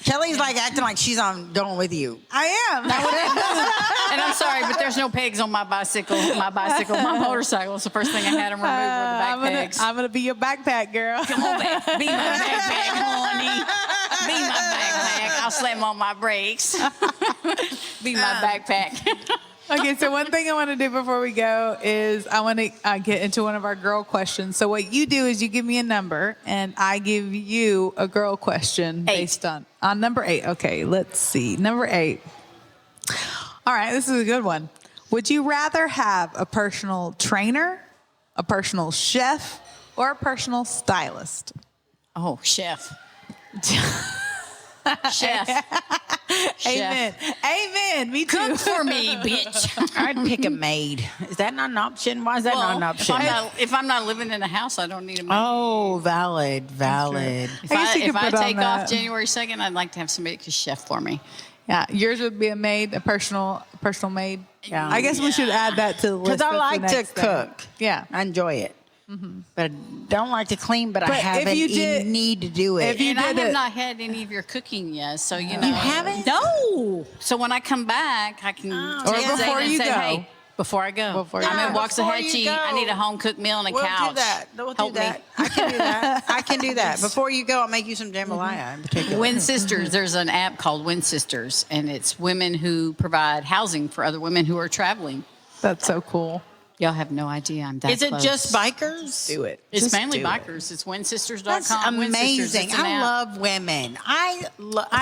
Kelly's like acting like she's going with you. I am. And I'm sorry, but there's no pegs on my bicycle. My motorcycle is the first thing I had them removed were the back pegs. I'm gonna be your backpack girl. Come on, back. Be my backpack, honey. Be my backpack. I'll slam on my brakes. Be my backpack. Okay, so one thing I want to do before we go is I want to get into one of our girl questions. So what you do is you give me a number, and I give you a girl question 8. based on number 8. Okay, let's see. Number 8. All right, this is a good one. Would you rather have a personal trainer, a personal chef, or a personal stylist? Oh, chef. Chef. Amen. Amen. Me too. Cook for me, bitch. I'd pick a maid. Is that not an option? Why is that not an option? If I'm not living in a house, I don't need a maid. Oh, valid. If I guess you if could I put on take off that. January 2nd, I'd like to have somebody to chef for me. Yeah, yours would be a maid, a personal maid. Yeah. I guess we should add that to the list. Because I That's the like to next thing. cook. Yeah. I enjoy it. But I don't like to clean, but I But if haven't you did- need to do it. if you And I did have it- not had any of your cooking yet, so you know. You haven't? No. So when I come back, I can Or text before Zayden and you say, go. hey, before I go. Before you I'm in go. Waxahachie. I need a home cooked meal and a We'll couch. do that. We'll Help do that. me. I can do that. I can do that. Before you go, I'll make you some jambalaya in particular. Win Sisters, there's an app called Win Sisters, and it's women who provide housing for other women who are traveling. That's so cool. Y'all have no idea I'm that Is it close. just bikers? Do it. It's Just mainly do it. bikers. It's winsisters.com. That's Win Sisters, amazing. it's an I app. love women. I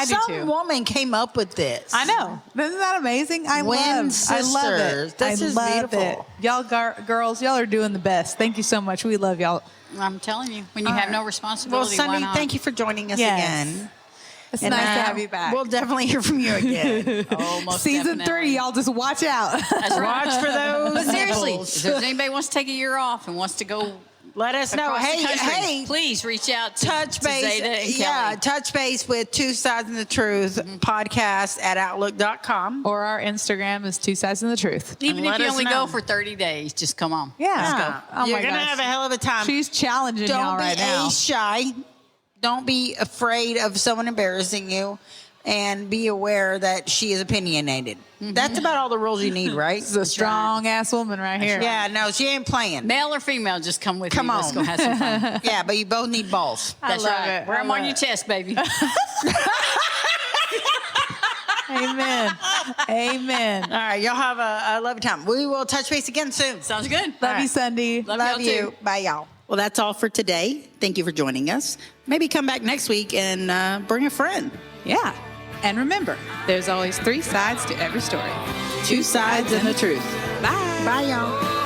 do some too. woman came up with this. I know. Isn't that amazing? I Win love it. Sisters. This I is love beautiful. it. Y'all girls, y'all are doing the best. Thank you so much. We love y'all. I'm telling you, when you have no Well, responsibility, why Sundee, not? thank you for joining us Yes. again. It's And, nice to have you back. We'll definitely hear from you again. Oh, most Season definitely. 3, y'all just watch out. That's right. Watch for those. But seriously, nipples. if there's anybody wants to take a year off and wants to go Let us know. across Hey, the country, hey, please reach out to, touch to base. Zeta and Yeah, Kelly. touch base with Two Sides in the Truth podcast at outlook.com. Or our Instagram is Two Sides in the Truth. Even Let if you us only know. go for 30 days, just come on. Yeah. Yeah. Oh You're my going to gosh. have a hell of a time. She's challenging y'all Don't be right now. shy. Don't be afraid of someone embarrassing you. And be aware that she is opinionated. That's about all the rules you need, right? This is a strong ass woman right here. Yeah, no, she ain't playing. Male or female, just come with Come me. on. Let's go have some fun. Yeah, but you both need balls. That's love right. it. Wear I them on love your it. chest, baby. Amen. Amen. All right, y'all have a lovely time. We will touch base again soon. Sounds good. Love you, Sundee. Love Love y'all you. too. Bye, y'all. Well, that's all for today. Thank you for joining us. Maybe come back next week and bring a friend. Yeah. And remember, there's always 3 sides to every story. Two sides and the truth. Bye. Bye, y'all.